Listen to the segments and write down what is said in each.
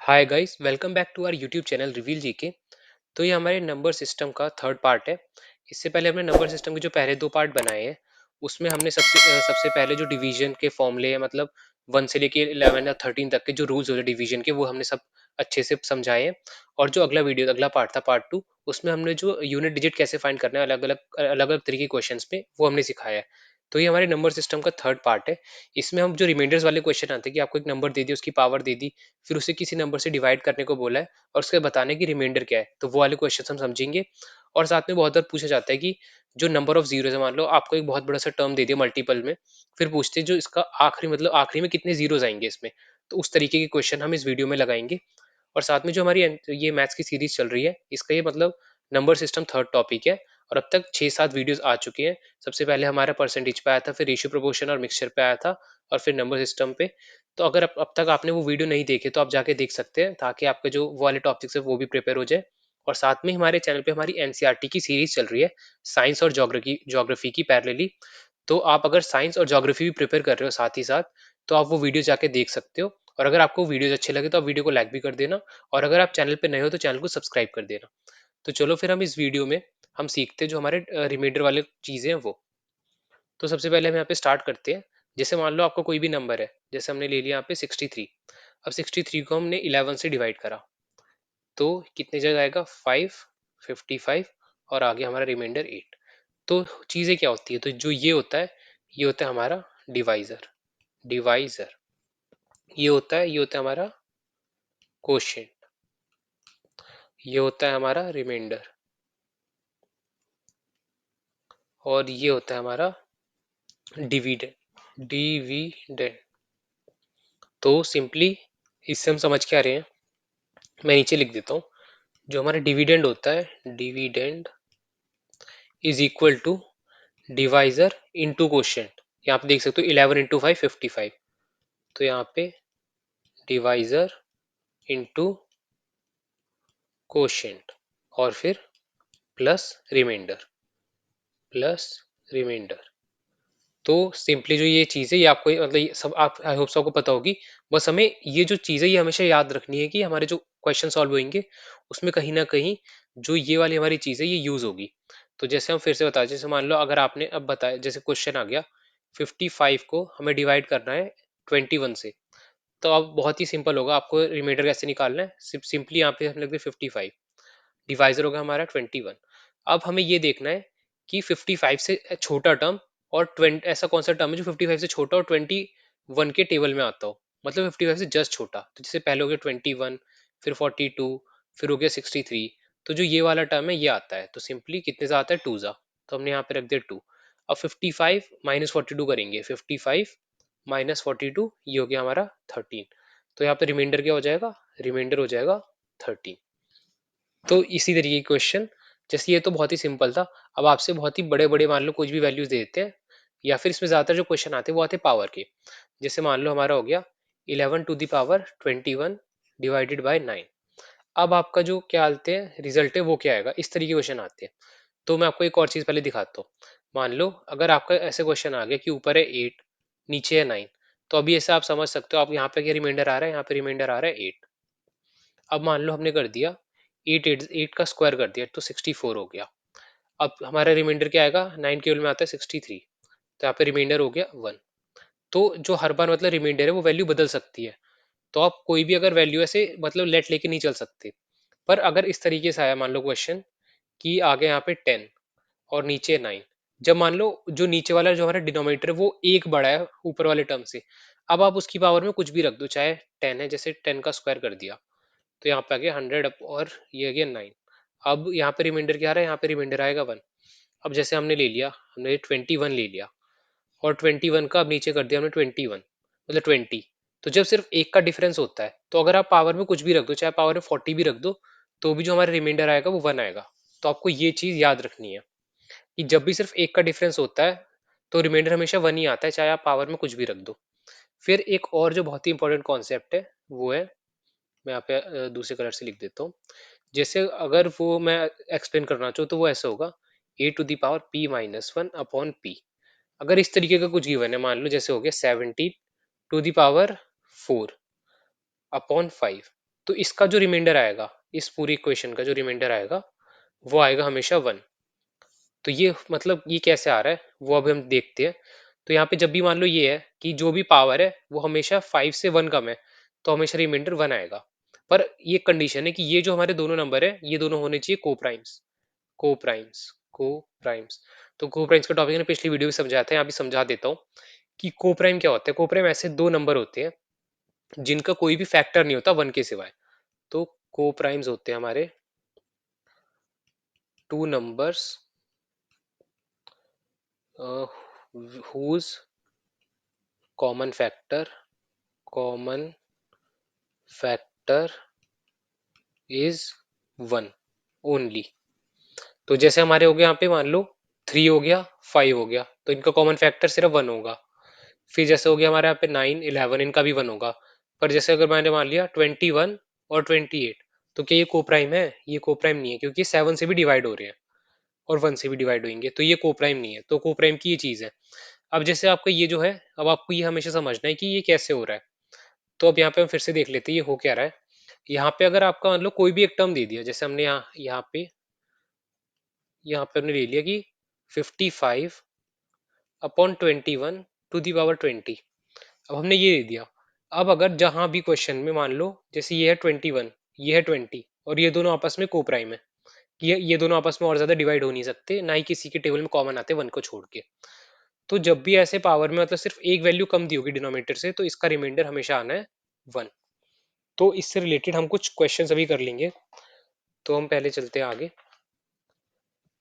Hi guys, welcome back to our YouTube channel reveal GK. तो ये हमारे number system का थर्ड पार्ट है। इससे पहले हमने नंबर सिस्टम के जो पहले दो पार्ट बनाए हैं उसमें हमने सबसे पहले जो डिवीजन के फॉर्मूले मतलब 1 से लेके 11 या 13 तक के जो रूल्स होते हैं डिवीजन के वो हमने सब अच्छे से समझाए हैं। और जो अगला पार्ट था पार्ट टू, उसमें हमने जो यूनिट डिजिट कैसे फाइंड करना है अलग अलग तरीके के क्वेश्चंस पे वो हमने सिखाया है। तो ये हमारे नंबर सिस्टम का थर्ड पार्ट है। इसमें हम जो रिमाइंडर्स वाले क्वेश्चन आते हैं कि आपको एक नंबर दे दिया, उसकी पावर दे दी, फिर उसे किसी नंबर से डिवाइड करने को बोला है और उसके बताने की रिमाइंडर क्या है, तो वो वाले क्वेश्चन हम समझेंगे। और साथ में बहुत बार पूछा जाता है कि जो नंबर ऑफ जीरोस है, मान लो आपको एक बहुत बड़ा सा टर्म दे दिया मल्टीपल में, फिर पूछते हैं जो इसका आखिरी मतलब आखिरी में कितने जीरोस आएंगे इसमें। तो उस तरीके के क्वेश्चन हम इस वीडियो में लगाएंगे। और साथ में जो हमारी ये मैथ्स की सीरीज चल रही है, इसका ये मतलब नंबर सिस्टम थर्ड टॉपिक है। और अब तक 6-7 वीडियोस आ चुके हैं। सबसे पहले हमारा परसेंटेज पे आया था, फिर रेशियो प्रोपोर्शन और मिक्सचर पे आया था, और फिर नंबर सिस्टम पे। तो अगर अब तक आपने वो वीडियो नहीं देखे तो आप जाके देख सकते हैं, ताकि आपके जो वो वाले टॉपिक्स है वो भी प्रिपेयर हो जाए। और साथ में हमारे चैनल पे हमारी एनसीईआरटी की सीरीज चल रही है, साइंस और ज्योग्राफी की पैरेलली। तो आप अगर साइंस और ज्योग्राफी भी प्रिपेयर कर रहे हो साथ ही साथ, तो आप वो वीडियो जाके देख सकते हो। और अगर आपको वीडियोस अच्छे लगे तो आप वीडियो को लाइक भी कर देना। और अगर आप चैनल पे नए हो तो चैनल को सब्सक्राइब कर देना। तो चलो फिर हम इस वीडियो में हम सीखते हैं जो हमारे रिमाइंडर वाले चीजें हैं वो। तो सबसे पहले हम यहाँ पे स्टार्ट करते हैं। जैसे मान लो आपका कोई भी नंबर है, जैसे हमने ले लिया यहाँ पे 63। अब 63 को हमने 11 से डिवाइड करा, तो कितने जगह आएगा 5, 55, और आगे हमारा रिमाइंडर 8। तो चीजें क्या होती है, तो जो ये होता है, ये होता है हमारा डिवाइजर। डिवाइजर ये होता है हमारा क्वोशिएंट। ये होता है हमारा रिमाइंडर। और ये होता है हमारा डिविडेंड। डिविडेंड। तो सिंपली इससे हम समझ के आ रहे हैं, मैं नीचे लिख देता हूँ। जो हमारा डिविडेंड होता है, dividend is equal to divisor into quotient. यहाँ पे देख सकते हो 11 इंटू 5 55। तो यहाँ पे डिवाइजर इंटू क्वोशिएंट, और फिर प्लस रिमाइंडर। Plus remainder. तो सिंपली जो ये चीज है ये आपको मतलब ये सब आप आई होप सबको पता होगी। बस हमें ये जो चीज है ये हमेशा याद रखनी है कि हमारे जो क्वेश्चन सॉल्व होंगे उसमें कहीं ना कहीं जो ये वाली हमारी चीज है ये यूज होगी। तो जैसे हम फिर से बताए, जैसे मान लो अगर आपने अब बताया, जैसे क्वेश्चन आ गया 55 को हमें डिवाइड करना है 21 से। तो अब बहुत ही सिंपल होगा, आपको रिमाइंडर कैसे निकालना है, सिंपली यहाँ पे हम लिख दे 55, डिवाइजर होगा हमारा 21। अब हमें ये देखना है कि 55 से छोटा टर्म और 20 ऐसा कौन सा टर्म है जो 55 से छोटा और 21 के टेबल में आता हो, मतलब 55 से जस्ट छोटा। तो जैसे पहले हो गया 21, फिर 42, फिर हो गया 63। तो जो ये वाला टर्म है ये आता है, तो सिंपली कितने से आता है 2 जा, तो हमने यहाँ पे रख दिया 2। अब 55 माइनस 42 करेंगे, 55 माइनस 42 ये हो गया हमारा 13। तो यहाँ पे रिमाइंडर क्या हो जाएगा, रिमाइंडर हो जाएगा 13। तो इसी तरीके की क्वेश्चन, जैसे ये तो बहुत ही सिंपल था। अब आपसे बहुत ही बड़े बड़े मान लो कुछ भी वैल्यूज दे देते हैं, या फिर इसमें ज्यादातर जो क्वेश्चन आते हैं वो आते हैं पावर के। जैसे मान लो हमारा हो गया 11 to the power 21 divided by 9। अब आपका जो क्या आते हैं रिजल्ट है वो क्या आएगा, इस तरीके के क्वेश्चन आते हैं। तो मैं आपको एक और चीज पहले दिखाता हूँ। मान लो अगर आपका ऐसे क्वेश्चन आ गया कि ऊपर है 8, नीचे है 9, तो अभी ऐसे आप समझ सकते हो, आप यहाँ पे क्या रिमाइंडर आ रहा है, यहाँ पे रिमाइंडर आ रहा है 8। अब मान लो हमने कर दिया 8 का स्क्वायर कर दिया तो 64 हो गया। अब हमारा रिमाइंडर क्या आएगा, 9 केवल में आता है 63, तो यहाँ पे रिमाइंडर हो गया 1। तो जो हर बार मतलब रिमाइंडर है वो वैल्यू बदल सकती है। तो आप कोई भी अगर वैल्यू ऐसे मतलब लेट लेके नहीं चल सकते। पर अगर इस तरीके से आया मान लो क्वेश्चन कि आगे यहाँ पे 10 और नीचे 9, जब मान लो जो नीचे वाला जो हमारा डिनोमिनेटर है वो एक बड़ा है ऊपर वाले टर्म से, अब आप उसकी पावर में कुछ भी रख दो, चाहे 10 है, जैसे 10 का स्क्वायर कर दिया तो यहाँ पे आ गया 100 और ये आ गया 9। अब यहाँ पे रिमाइंडर क्या आ रहा है, यहाँ पे रिमाइंडर आएगा 1। अब जैसे हमने ले लिया, हमने 21 ले लिया, और 21 का अब नीचे कर दिया हमने 21 मतलब 20। तो जब सिर्फ एक का डिफरेंस होता है तो अगर आप पावर में कुछ भी रख दो, चाहे पावर में 40 भी रख दो, तो भी जो हमारा रिमाइंडर आएगा वो 1 आएगा। तो आपको ये चीज याद रखनी है कि जब भी सिर्फ एक का डिफरेंस होता है तो रिमाइंडर हमेशा 1 ही आता है, चाहे आप पावर में कुछ भी रख दो। फिर एक और जो बहुत ही इंपॉर्टेंट कॉन्सेप्ट है वो है, मैं यहाँ पे दूसरे कलर से लिख देता हूँ। जैसे अगर वो मैं एक्सप्लेन करना चाहूँ तो वो ऐसा होगा, A to the power P minus one upon P. अगर इस तरीके का कुछ गिवन है, मान लो जैसे हो गया 17 टू दी पावर 4 अपॉन 5। तो इसका जो रिमाइंडर आएगा, इस पूरी इक्वेशन का जो रिमाइंडर आएगा वो आएगा हमेशा 1। तो ये मतलब ये कैसे आ रहा है वो अभी हम देखते हैं। तो यहाँ पे जब भी मान लो ये है कि जो भी पावर है वो हमेशा 5 से 1 कम है, तो हमेशा रिमाइंडर 1 आएगा। पर ये कंडीशन है कि ये जो हमारे दोनों नंबर है ये दोनों होने चाहिए कोप्राइम्स। Coprimes coprimes. तो कोप्राइम्स का टॉपिक ने पिछली वीडियो में समझाया था, यहाँ भी समझा देता हूँ कि कोप्राइम क्या होता है। कोप्राइम ऐसे दो नंबर होते हैं जिनका कोई भी फैक्टर नहीं होता 1 के सिवाय। तो कोप्राइम्स होते हैं हमारे two numbers whose common factor is 1 only. तो जैसे हमारे हो गया यहाँ पे मान लो 3 हो गया, 5 हो गया, तो इनका कॉमन फैक्टर सिर्फ 1 होगा। फिर जैसे हो गया हमारे यहाँ पे 9 11, इनका भी 1 होगा। पर जैसे अगर मैंने मान लिया 21 और 28, तो क्या ये कोप्राइम है? ये कोप्राइम नहीं है, क्योंकि 7 से भी डिवाइड हो रहे हैं और 1 से भी डिवाइड होंगे, तो ये कोप्राइम नहीं है। तो कोप्राइम की ये चीज है। अब जैसे आपका ये जो है, अब आपको ये हमेशा समझना है कि ये कैसे हो रहा है। तो अब यहाँ पे हम फिर से देख लेते हैं ये हो क्या रहा है। यहाँ पे अगर आपका मान लो कोई भी एक टर्म दे दिया, जैसे हमने यहाँ पे हमने ले लिया कि 55 अपॉन 21 टू दी पावर 20। अब हमने ये दे दिया। अब अगर जहां भी क्वेश्चन में मान लो जैसे ये है 21, ये है 20, और ये दोनों आपस में कोप्राइम है, ये दोनों आपस में और ज्यादा डिवाइड हो नहीं सकते, ना ही किसी के टेबल में कॉमन आते 1 को छोड़ के। तो जब भी ऐसे पावर में मतलब सिर्फ एक वैल्यू कम दी होगी डिनोमिनेटर से, तो इसका रिमाइंडर हमेशा आना है 1। तो इससे रिलेटेड हम कुछ क्वेश्चन अभी कर लेंगे। तो हम पहले चलते हैं आगे।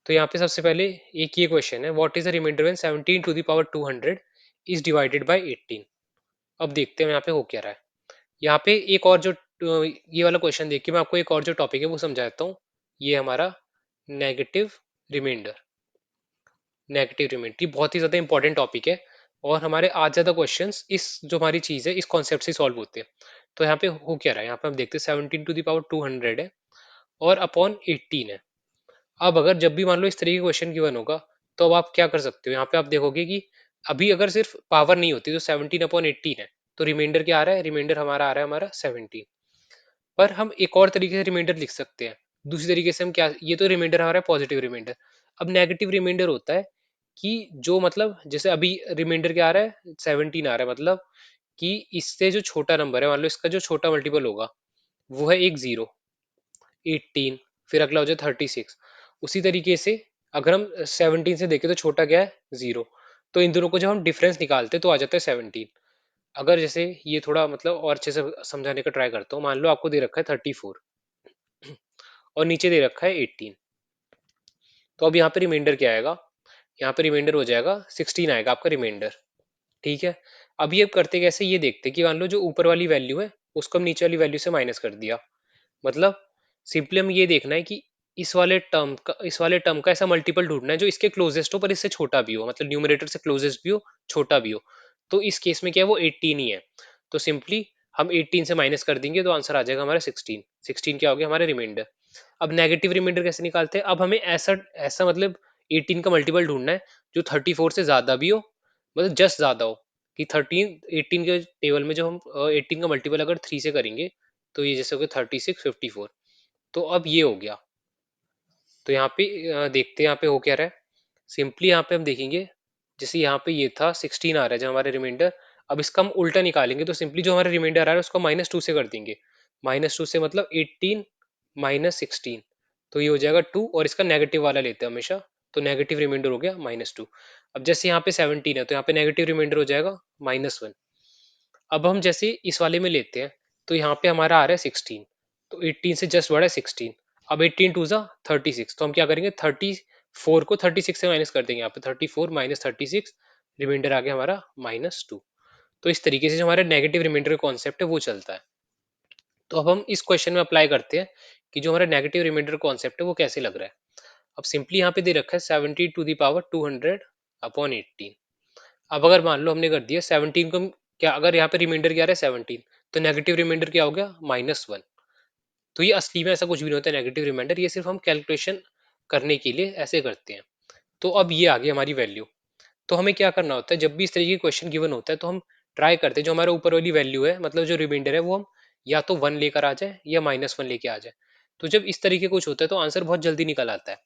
तो यहाँ पे सबसे पहले एक ये क्वेश्चन है, what is the remainder when 17 to the power 200 is divided by 18। अब देखते हैं यहाँ पे हो क्या रहा है। यहाँ पे एक और जो ये वाला क्वेश्चन देख के मैं आपको एक और जो टॉपिक है वो समझाता हूँ। ये हमारा नेगेटिव रिमाइंडर। नेगेटिव रिमाइंडर बहुत ही ज्यादा इंपॉर्टेंट टॉपिक है, और हमारे आज ज्यादा क्वेश्चंस इस जो हमारी चीज है इस कॉन्सेप्ट से सॉल्व होते हैं। तो यहाँ पे हो क्या रहा है, यहाँ पे हम देखते हैं 17 टू द पावर 200 है और अपॉन 18 है। अब अगर जब भी मान लो इस तरीके का क्वेश्चन गिवन होगा, तो अब आप क्या कर सकते हो, यहाँ पे आप देखोगे कि अभी अगर सिर्फ पावर नहीं होती तो 17 अपॉन 18 है, तो रिमाइंडर क्या आ रहा है, रिमाइंडर हमारा आ रहा है हमारा 17। पर हम एक और तरीके से रिमाइंडर लिख सकते हैं। दूसरी तरीके से हम क्या, ये तो रिमाइंडर हमारा पॉजिटिव रिमाइंडर। अब नेगेटिव रिमाइंडर होता है कि जो मतलब जैसे अभी रिमाइंडर क्या आ रहा है, 17 आ रहा है, मतलब कि इससे जो छोटा नंबर है, मान लो इसका जो छोटा मल्टीपल होगा वो है एक जीरो, 18, फिर अगला हो जाए 36। उसी तरीके से अगर हम 17 से देखें तो छोटा क्या है, जीरो। तो इन दोनों को जब हम डिफरेंस निकालते तो आ जाता है 17। अगर जैसे ये थोड़ा मतलब और अच्छे से समझाने का ट्राई करता हूँ, मान लो आपको दे रखा है 34 और नीचे दे रखा है 18। तो अब यहाँ पे रिमाइंडर क्या आएगा, यहाँ पे रिमाइंडर हो जाएगा 16 आएगा आपका रिमाइंडर। ठीक है। अब ये करते कैसे, ये देखते कि मान लो जो ऊपर वाली वैल्यू है उसको हम नीचे वाली वैल्यू से माइनस कर दिया। मतलब सिंपली हम ये देखना है कि इस वाले टर्म का ऐसा मल्टीपल ढूंढना है जो इसके क्लोजेस्ट हो पर इससे छोटा भी हो, मतलब न्यूमरेटर से क्लोजेस्ट भी हो, छोटा भी हो। तो इस केस में क्या है, वो 18 ही है। तो सिंपली हम 18 से माइनस कर देंगे तो आंसर आ जाएगा हमारा 16। 16 क्या हो गया हमारा रिमाइंडर। अब नेगेटिव रिमाइंडर कैसे निकालते हैं, अब हमें ऐसा ऐसा मतलब 18 का मल्टीपल ढूंढना है जो 34 से ज्यादा भी हो, मतलब जस्ट ज्यादा हो। कि 13 18 के टेबल में जो हम 18 का मल्टीपल अगर 3 से करेंगे तो ये जैसे हो गया 36 54। तो अब ये हो गया। तो यहाँ पे देखते हैं यहाँ पे हो क्या रहा है। सिंपली यहाँ पे हम देखेंगे, जैसे यहाँ पे ये था 16 आ रहा है जो हमारे रिमाइंडर। अब इसका हम उल्टा निकालेंगे तो सिंपली जो हमारा रिमाइंडर आ रहा है उसको -2 से कर देंगे। -2 से मतलब 18 -16, तो ये हो जाएगा 2, और इसका नेगेटिव वाला लेते हैं हमेशा। तो नेगेटिव रिमाइंडर हो गया -2। अब जैसे यहाँ पे 17 है तो यहाँ पे नेगेटिव रिमाइंडर हो जाएगा -1। अब हम जैसे इस वाले में लेते हैं तो यहाँ पे हमारा आ रहा है 16, तो 18 से जस्ट बड़ा है 16। अब 18 टू ज़ा 36, तो हम क्या करेंगे 34 को 36 से माइनस कर देंगे, यहाँ पे 34 माइनस 36, रिमाइंडर आ गया हमारा -2। तो इस तरीके से जो हमारा नेगेटिव रिमाइंडर का कॉन्सेप्ट है वो चलता है। तो अब हम इस क्वेश्चन में अप्लाई करते हैं कि जो हमारा नेगेटिव रिमाइंडर कॉन्सेप्ट है वो कैसे लग रहा है। अब सिंपली यहाँ पे दे रखा है 70 टू दी पावर 200 अपॉन 18। अब अगर मान लो हमने कर दिया 17 को क्या, अगर यहाँ पे रिमाइंडर क्या रहा है 17, तो नेगेटिव रिमाइंडर क्या हो गया -1। तो ये असली में ऐसा कुछ भी नहीं होता नेगेटिव रिमाइंडर, ये सिर्फ हम कैलकुलेशन करने के लिए ऐसे करते हैं। तो अब ये आ गई हमारी वैल्यू। तो हमें क्या करना होता है, जब भी इस तरीके के क्वेश्चन गिवन होता है तो हम ट्राई करते हैं जो हमारा ऊपर वाली वैल्यू है, मतलब जो रिमाइंडर है वो हम या तो 1 लेकर आ जाए या -1 लेके आ जाए। तो जब इस तरीके कुछ होता है तो आंसर बहुत जल्दी निकल आता है।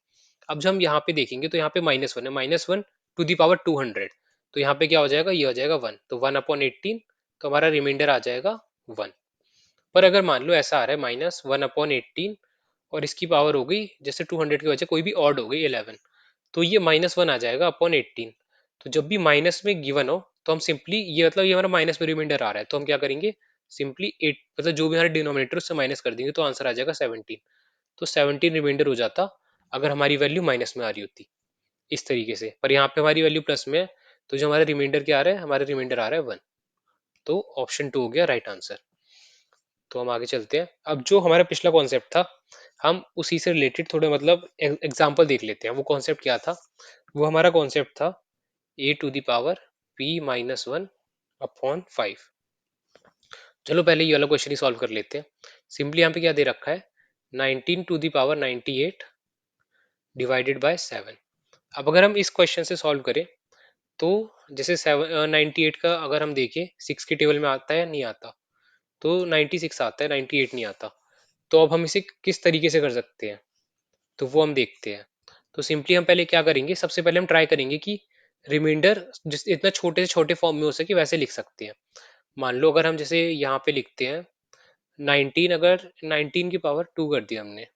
अब जब हम यहाँ पे देखेंगे तो यहाँ पे -1 है, -1 टू दी पावर 200, तो यहाँ पे क्या हो जाएगा, ये हो जाएगा 1, तो 1/18, तो हमारा रिमाइंडर आ जाएगा 1। पर अगर मान लो ऐसा आ रहा है -1/18 और इसकी पावर हो गई जैसे 200 की वजह कोई भी ऑड हो गई 11, तो ये -1 आ जाएगा अपॉन 18। तो जब भी माइनस में गिवन हो तो हम सिंपली ये मतलब ये हमारा माइनस में रिमाइंडर आ रहा है तो हम क्या करेंगे, सिंपली 8 मतलब जो भी हमारा डिनोमिनेटर उससे माइनस कर देंगे तो आंसर आ जाएगा 17। तो 17 रिमाइंडर हो जाता अगर हमारी वैल्यू माइनस में आ रही होती इस तरीके से, पर यहाँ पे हमारी वैल्यू प्लस में है, तो जो हमारा रिमाइंडर क्या आ रहा है, हमारा रिमाइंडर आ रहा है 1। तो ऑप्शन 2 हो गया राइट आंसर। तो हम आगे चलते हैं। अब जो हमारा पिछला कॉन्सेप्ट था हम उसी से रिलेटेड थोड़े मतलब एग्जांपल देख लेते हैं। वो कॉन्सेप्ट क्या था, वो हमारा कॉन्सेप्ट था a to the power p minus 1 upon 5। चलो पहले ये वाला क्वेश्चन ही सॉल्व कर लेते हैं। सिंपली यहाँ पे क्या दे रखा है, 19 to the power 98 divided by 7। अब अगर हम इस क्वेश्चन से सॉल्व करें तो जैसे 98 का अगर हम देखें 6 के टेबल में आता है नहीं आता, तो 96 आता है, 98 नहीं आता। तो अब हम इसे किस तरीके से कर सकते हैं, तो वो हम देखते हैं। तो सिंपली हम पहले क्या करेंगे, सबसे पहले हम ट्राई करेंगे कि रिमाइंडर जिस इतना छोटे से छोटे फॉर्म में हो सके वैसे लिख सकते हैं। मान लो अगर हम जैसे यहाँ पे लिखते हैं 19, अगर 19 की पावर 2 कर दिया हमने,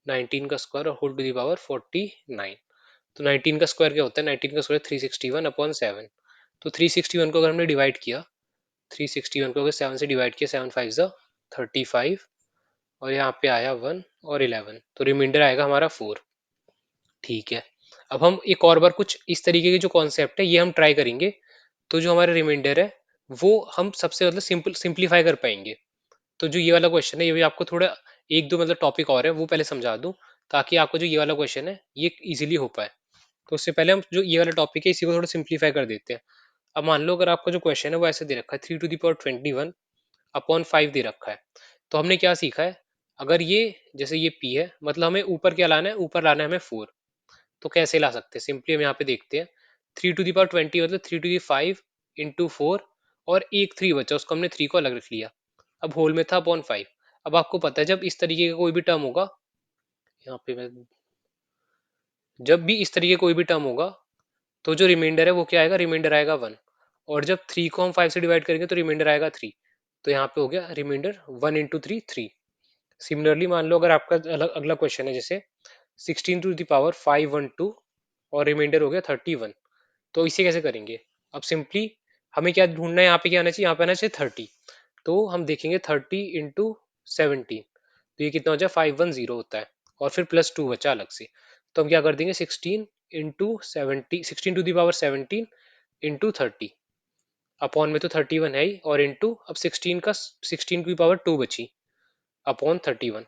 19 का स्क्वायर और होल टू दी पावर 49, तो 19 का स्क्वायर क्या होता है, 19 का स्क्वायर 361 अपॉन 7। तो 361 को अगर हमने डिवाइड किया, 361 को अगर 7 से डिवाइड किया, 7 5 जा 35, और यहाँ पे आया 1 और 11, तो रिमाइंडर आएगा हमारा 4। ठीक है। अब हम एक और बार कुछ इस तरीके के जो कॉन्सेप्ट है ये हम ट्राई करेंगे, तो जो हमारा रिमाइंडर है वो हम सबसे मतलब सिंपलीफाई कर पाएंगे। तो जो ये वाला क्वेश्चन है ये भी आपको थोड़ा एक दो मतलब टॉपिक और है वो पहले समझा दूं, ताकि आपको जो ये वाला क्वेश्चन है ये इजीली हो पाए। तो उससे पहले हम जो ये वाला टॉपिक है इसी को थोड़ा सिंपलीफाई कर देते हैं। अब मान लो अगर आपका जो क्वेश्चन है वो ऐसे दे रखा है 3 टू द पावर 21 अपॉन 5 दे रखा है, तो हमने क्या सीखा है, अगर ये जैसे ये p है मतलब हमें ऊपर क्या लाना है, ऊपर लाना है हमें 4। तो कैसे ला सकते हैं, सिंपली हम यहाँ पे देखते हैं 3 टू दी पावर 20 मतलब 3 टू दी 5 इंटू 4, और एक 3 बचा उसको हमने 3 को अलग रख लिया। अब होल में था अपॉन 5। अब आपको पता है जब इस तरीके का कोई भी टर्म होगा, यहाँ पे मैं जब भी इस तरीके कोई भी टर्म होगा तो जो रिमाइंडर है वो क्या आएगा, रिमाइंडर आएगा 1। और जब 3 को हम 5 से डिवाइड करेंगे तो रिमाइंडर आएगा 3। तो यहाँ पे हो गया रिमाइंडर 1 इंटू 3 3। सिमिलरली मान लो अगर आपका अगला क्वेश्चन है जैसे 16 टू द पावर 512 और रिमाइंडर हो गया 31, तो इसे कैसे करेंगे। अब सिंपली हमें क्या ढूंढना है, यहाँ पे क्या आना चाहिए, यहाँ पे आना चाहिए 30। तो हम देखेंगे 30 इंटू 17, तो ये कितना हो जाए 510 होता है, और फिर +2 बचा अलग से। तो हम क्या कर देंगे 16 to the power 17 into 30, upon में तो 31 है ही, और इंटू अब 16 का 16 की पावर 2 बची अपॉन 31।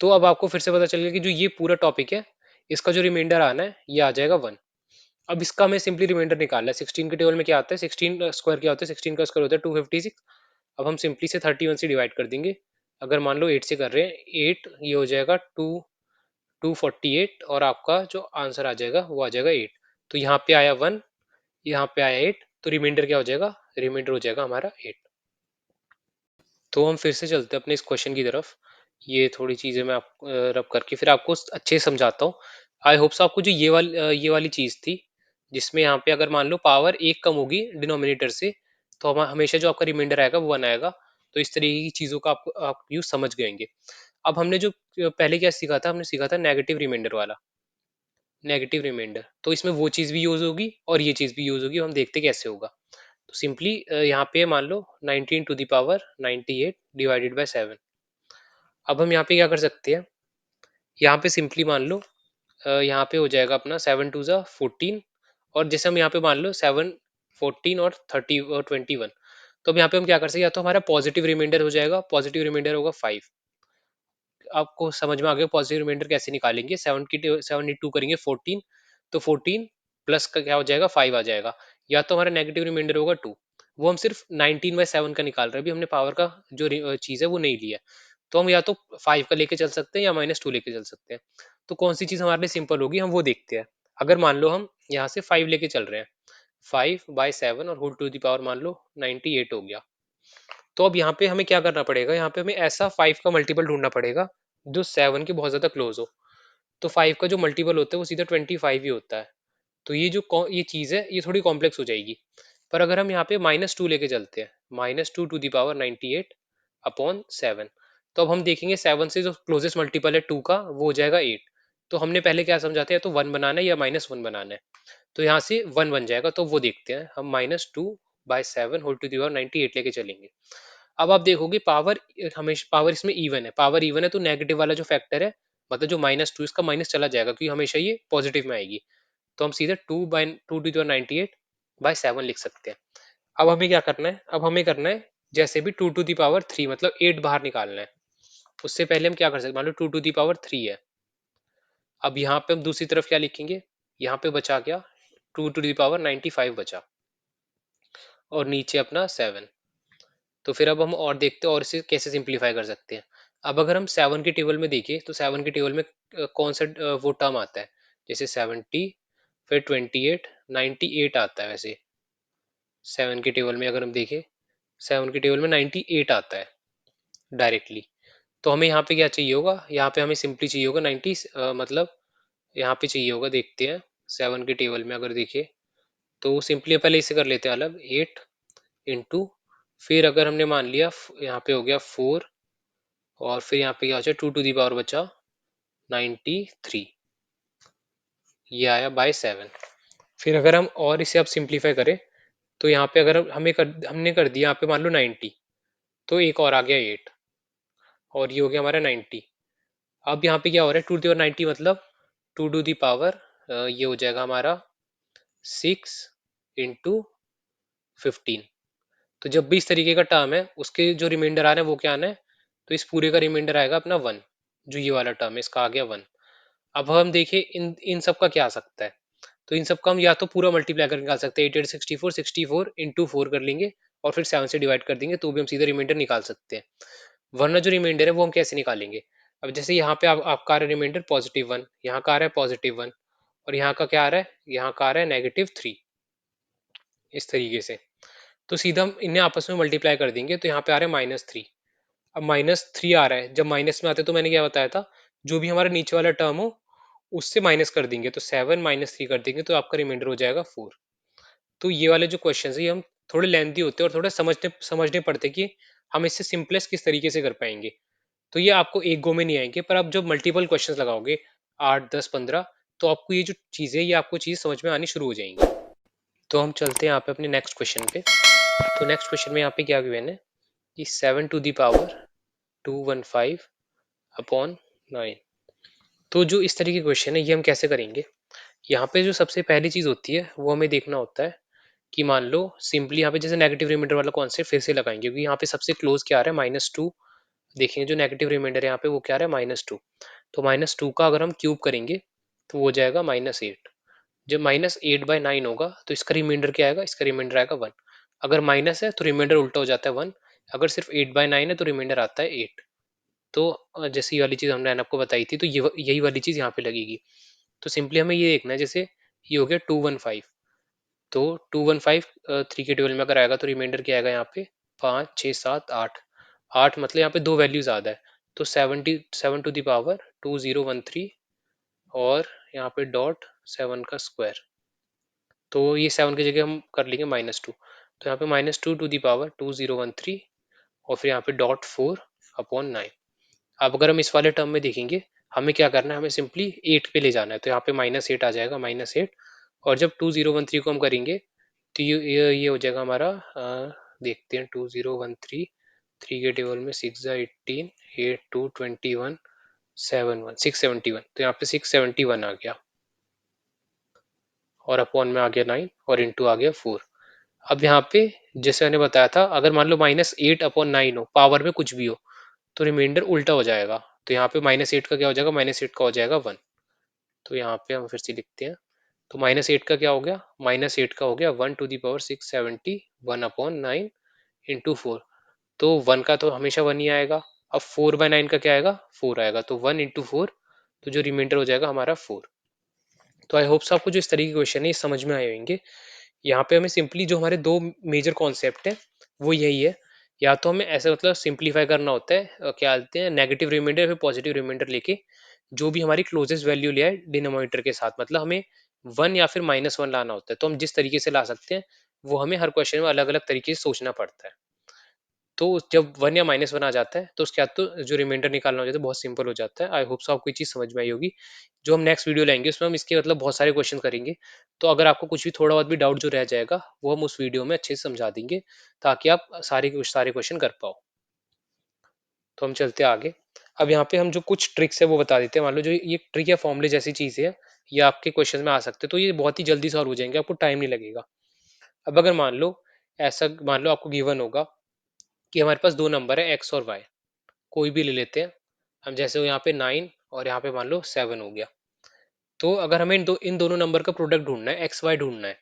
तो अब आपको फिर से पता चल गया कि जो ये पूरा टॉपिक है इसका जो रिमाइंडर आना है ये आ जाएगा 1। अब इसका हमें सिंपली रिमाइंडर निकालना है। 16 के टेबल में क्या आता है, 16 स्क्वायर क्या होता है, 16 का स्क्वायर होता है 256। अब हम सिंपली से 31 से डिवाइड कर देंगे। अगर मान लो 8 से कर रहे हैं 8, ये हो जाएगा 248, और आपका जो आंसर आ जाएगा वो आ जाएगा 8। तो यहाँ पे आया 1, यहाँ पे आया 8, तो रिमाइंडर क्या हो जाएगा, रिमाइंडर हो जाएगा हमारा 8। तो हम फिर से चलते हैं अपने इस क्वेश्चन की तरफ। ये थोड़ी चीजें मैं आप रब करके फिर आपको अच्छे से समझाता हूँ। आई होप सो आपको जो ये वाली चीज थी, जिसमें यहाँ पे अगर मान लो पावर एक कम होगी डिनोमिनेटर से, तो हम हमेशा जो आपका रिमाइंडर आएगा वो 1 आएगा। तो इस तरीके की चीजों का आप यूज समझ गएंगे। अब हमने जो पहले क्या सीखा था, हमने सीखा था नेगेटिव रिमाइंडर वाला, नेगेटिव रिमाइंडर। तो इसमें वो चीज भी यूज होगी और ये चीज भी यूज होगी, हम देखते कैसे होगा। तो सिंपली यहाँ पे मान लो 19 to the power 98 divided by 7। अब हम यहाँ पे क्या कर सकते हैं, यहाँ पे सिंपली मान लो यहाँ पे हो जाएगा अपना 7 2 जा 14, और जैसे हम यहाँ पे मान लो 7 14 और 30 और 21। तो अब यहाँ पे हम क्या कर सकते हैं, या तो हमारा पॉजिटिव रिमाइंडर हो जाएगा, पॉजिटिव रिमाइंडर होगा 5। आपको समझ में आ गया पॉजिटिव रिमाइंडर कैसे निकालेंगे, 7 करेंगे 14, तो 14 प्लस का क्या हो जाएगा 5 आ जाएगा। या तो हमारा नेगेटिव रिमाइंडर होगा 2, वो हम सिर्फ 19/7 का निकाल रहे हैं, अभी हमने पावर का जो चीज है वो नहीं लिया। तो हम या तो 5 का लेके चल सकते हैं या -2 लेके चल सकते हैं। तो कौन सी चीज हमारे लिए सिंपल होगी हम वो देखते हैं। अगर मान लो हम यहाँ से 5 लेके चल रहे हैं, 5/7 और होल टू दी पावर मान लो 98 हो गया। तो अब यहाँ पे हमें क्या करना पड़ेगा, यहाँ पे हमें ऐसा 5 का मल्टीपल ढूंढना पड़ेगा जो 7 के बहुत ज्यादा क्लोज हो। तो 5 का जो मल्टीपल होता है वो सीधा 25 ही होता है। तो ये जो ये चीज है ये थोड़ी कॉम्प्लेक्स हो जाएगी। पर अगर हम यहाँ पे -2 लेके चलते हैं, -2 टू दी पावर 98 अपॉन 7, तो अब हम देखेंगे 7 से जो क्लोजेस्ट मल्टीपल है 2 का वो हो जाएगा 8। तो हमने पहले क्या समझाते हैं, तो 1 बनाना है या -1 बनाना है। तो यहाँ से 1 बन जाएगा, तो वो देखते हैं हम। -2/7 होल टू दी पावर 98 लेके चलेंगे। अब आप देखोगे पावर, हमेशा पावर इसमें इवन है, पावर इवन है तो नेगेटिव वाला जो फैक्टर है, मतलब जो -2 इसका माइनस चला जाएगा, क्योंकि हमेशा ये पॉजिटिव में आएगी। तो हम सीधे 2/2 98/7 लिख सकते हैं। अब हमें क्या करना है, अब हमें करना है जैसे भी 2 टू दी पावर 3 मतलब 8 बाहर निकालना है। उससे पहले हम क्या कर सकते हैं, मान लो 2 टू दी पावर 3 है। अब यहाँ पे हम दूसरी तरफ क्या लिखेंगे, यहाँ पे बचा क्या, 2 टू दी पावर 95 बचा, और नीचे अपना 7। तो फिर अब हम और देखते हैं और इसे कैसे सिंप्लीफाई कर सकते हैं। अब अगर हम 7 के टेबल में देखें तो 7 के टेबल में कौन सा वो टर्म आता है, जैसे 70, फिर 28, 98 आता है वैसे। 7 के टेबल में अगर हम देखें, 7 के टेबल में 98 आता है डायरेक्टली। तो हमें यहाँ पे क्या चाहिए होगा, यहाँ पे हमें सिंपली चाहिए होगा 90, मतलब यहाँ पे चाहिए होगा, देखते हैं 7 के टेबल में अगर देखें तो सिंपली पहले इसे कर लेते हैं अलग, 8 इंटू, फिर अगर हमने मान लिया यहाँ पे हो गया 4, और फिर यहाँ पे क्या हो जाए 2 टू दी पावर बचा 93, ये आया बाय 7। फिर अगर हम और इसे अब सिंप्लीफाई करें तो यहाँ पे अगर हमने कर दिया यहाँ पे मान लो 90, तो एक और आ गया 8, और ये हो गया हमारा 90। अब यहाँ पे क्या हो रहा है, 2 टू दी पावर 90 मतलब 2 टू दी पावर, ये हो जाएगा हमारा 6 इंटू 15। तो जब भी इस तरीके का टर्म है उसके जो रिमाइंडर आ रहे हैं वो क्या आना है, तो इस पूरे का रिमाइंडर आएगा अपना 1। जो ये वाला टर्म है इसका आ गया 1। अब हम देखिए इन इन सब का क्या आ सकता है, तो इन सब का हम या तो पूरा मल्टीप्लाई करके निकाल सकते हैं, 8 8 64 64 इंटू 4 कर लेंगे, और फिर 7 से डिवाइड कर देंगे, तो भी हम सीधा रिमाइंडर निकाल सकते हैं। वरना जो रिमाइंडर है वो हम कैसे निकालेंगे, अब जैसे यहाँ पे आपका आ रहा है रिमाइंडर +1, यहाँ का आ रहा है +1, और यहाँ का क्या आ रहा है, यहाँ का आ रहा है -3, इस तरीके से। तो सीधा हम इन्हें आपस में मल्टीप्लाई कर देंगे, तो यहाँ पे आ रहा है -3। अब -3 आ रहा है, जब माइनस में आते तो मैंने क्या बताया था, जो भी हमारा नीचे वाला टर्म हो उससे माइनस कर देंगे, तो 7 - 3 कर देंगे तो आपका रिमाइंडर हो जाएगा 4। तो ये वाले जो क्वेश्चन है ये हम थोड़े लेंथी होते हैं और थोड़े समझने समझने पड़ते हैं कि हम इससे सिंपलेस्ट किस तरीके से कर पाएंगे। तो ये आपको एक गो में नहीं आएंगे, पर आप जब मल्टीपल क्वेश्चंस लगाओगे 8 10 15, तो आपको ये जो चीजें ये आपको चीज समझ में आनी शुरू हो जाएंगी। तो हम चलते हैं यहाँ पे अपने नेक्स्ट क्वेश्चन पे। तो नेक्स्ट क्वेश्चन में यहाँ पे क्या गिवन है कि 7 टू दी पावर 215 अपॉन 9। तो जो इस तरीके के क्वेश्चन है ये हम कैसे करेंगे, यहाँ पे जो सबसे पहली चीज होती है वो हमें देखना होता है कि मान लो सिंपली यहाँ पे जैसे नेगेटिव रिमाइंडर वाला कॉन्सेप्ट फिर से लगाएंगे, क्योंकि यहाँ पे सबसे क्लोज क्या आ रहा है, -2। देखेंगे जो नेगेटिव रिमाइंडर है यहाँ पे वो क्या आ रहा है, -2। तो -2 का अगर हम क्यूब करेंगे तो वो हो जाएगा -8। जब -8/9 होगा तो इसका रिमाइंडर क्या आएगा, इसका रिमाइंडर आएगा 1। अगर माइनस है तो रिमाइंडर उल्टा हो जाता है 1। अगर सिर्फ 8/9 है तो रिमाइंडर आता है 8। तो जैसे ये वाली चीज हमने आपको बताई थी, तो ये यही वाली चीज यहाँ पे लगेगी। तो सिंपली हमें ये देखना है, जैसे ये हो गया 215, तो 215 3 के टेबल में अगर आएगा तो रिमाइंडर क्या आएगा यहाँ पे, 5 6 7 8। 8 मतलब यहाँ पे दो वैल्यू ज्यादा है, तो 7 टू दी पावर 2013, और यहाँ पे डॉट 7 का स्क्वायर। तो ये 7 की जगह हम कर लेंगे -2, तो यहाँ पे -2 टू दी पावर 2013, और फिर यहाँ पे डॉट 4/9। अब अगर हम इस वाले टर्म में देखेंगे, हमें क्या करना है, हमें सिंपली 8 पे ले जाना है, तो यहाँ पे -8 आ जाएगा, -8। और जब 2013 को हम करेंगे तो ये हो जाएगा हमारा, देखते हैं 2013, 3 के टेबल में 6 18, 8 2 21, 71 671, तो यहाँ पे 671 आ गया, और अपॉन में आ गया 9, और इंटू आ गया 4। अब यहाँ पे जैसे मैंने बताया था, अगर मान लो -8/9 हो, पावर में कुछ भी हो, तो रिमाइंडर उल्टा हो जाएगा। तो यहाँ पे -8 का क्या हो जाएगा, -8 का हो जाएगा 1। तो यहाँ पे हम फिर से लिखते हैं, तो -8 का क्या हो गया, -8 का हो गया 1 टू दी पावर 671/9 इंटू 4। तो 1 का तो हमेशा 1 ही आएगा। अब 4/9 का क्या आएगा, 4 आएगा, तो 1 इंटू 4, तो जो रिमाइंडर हो जाएगा हमारा 4। तो आई होप आपको जो इस तरीके के क्वेश्चन है ये समझ में आए होंगे। यहाँ पे हमें सिंपली जो हमारे दो मेजर कॉन्सेप्ट है वो यही है या तो हमें ऐसे मतलब सिंप्लीफाई करना होता है, क्या बोलते हैं, नेगेटिव रिमाइंडर फिर पॉजिटिव रिमाइंडर लेके जो भी हमारी क्लोजेस्ट वैल्यू लिया है डिनोमिनेटर के साथ, मतलब हमें 1 या फिर -1 लाना होता है। तो हम जिस तरीके से ला सकते हैं वो हमें हर क्वेश्चन में अलग अलग तरीके से सोचना पड़ता है। तो जब 1 या -1 आ जाता है तो उसके बाद तो जो रिमाइंडर निकालना हो जाता है बहुत सिंपल हो जाता है। आई होप सो आपको ये चीज समझ में आई होगी। जो हम नेक्स्ट वीडियो लेंगे उसमें हम इसके मतलब बहुत सारे क्वेश्चन करेंगे। तो अगर आपको कुछ भी थोड़ा बहुत भी डाउट जो रह जाएगा वो हम उस वीडियो में अच्छे से समझा देंगे, ताकि आप सारे क्वेश्चन कर पाओ। तो हम चलते हैं आगे। अब यहाँ पे हम जो कुछ ट्रिक्स है वो बता देते हैं। मान लो जो ये ट्रिक या फॉर्मूले जैसी चीज है, ये आपके क्वेश्चन में आ सकते हैं, तो ये बहुत ही जल्दी सॉल्व हो जाएंगे, आपको टाइम नहीं लगेगा। अब अगर मान लो ऐसा, मान लो आपको गिवन होगा कि हमारे पास दो नंबर है एक्स और वाई, कोई भी ले लेते हैं हम, जैसे यहाँ पे 9 और यहाँ पे मान लो 7 हो गया। तो अगर हमें इन दोनों नंबर का प्रोडक्ट ढूंढना है, एक्स वाई ढूंढना है,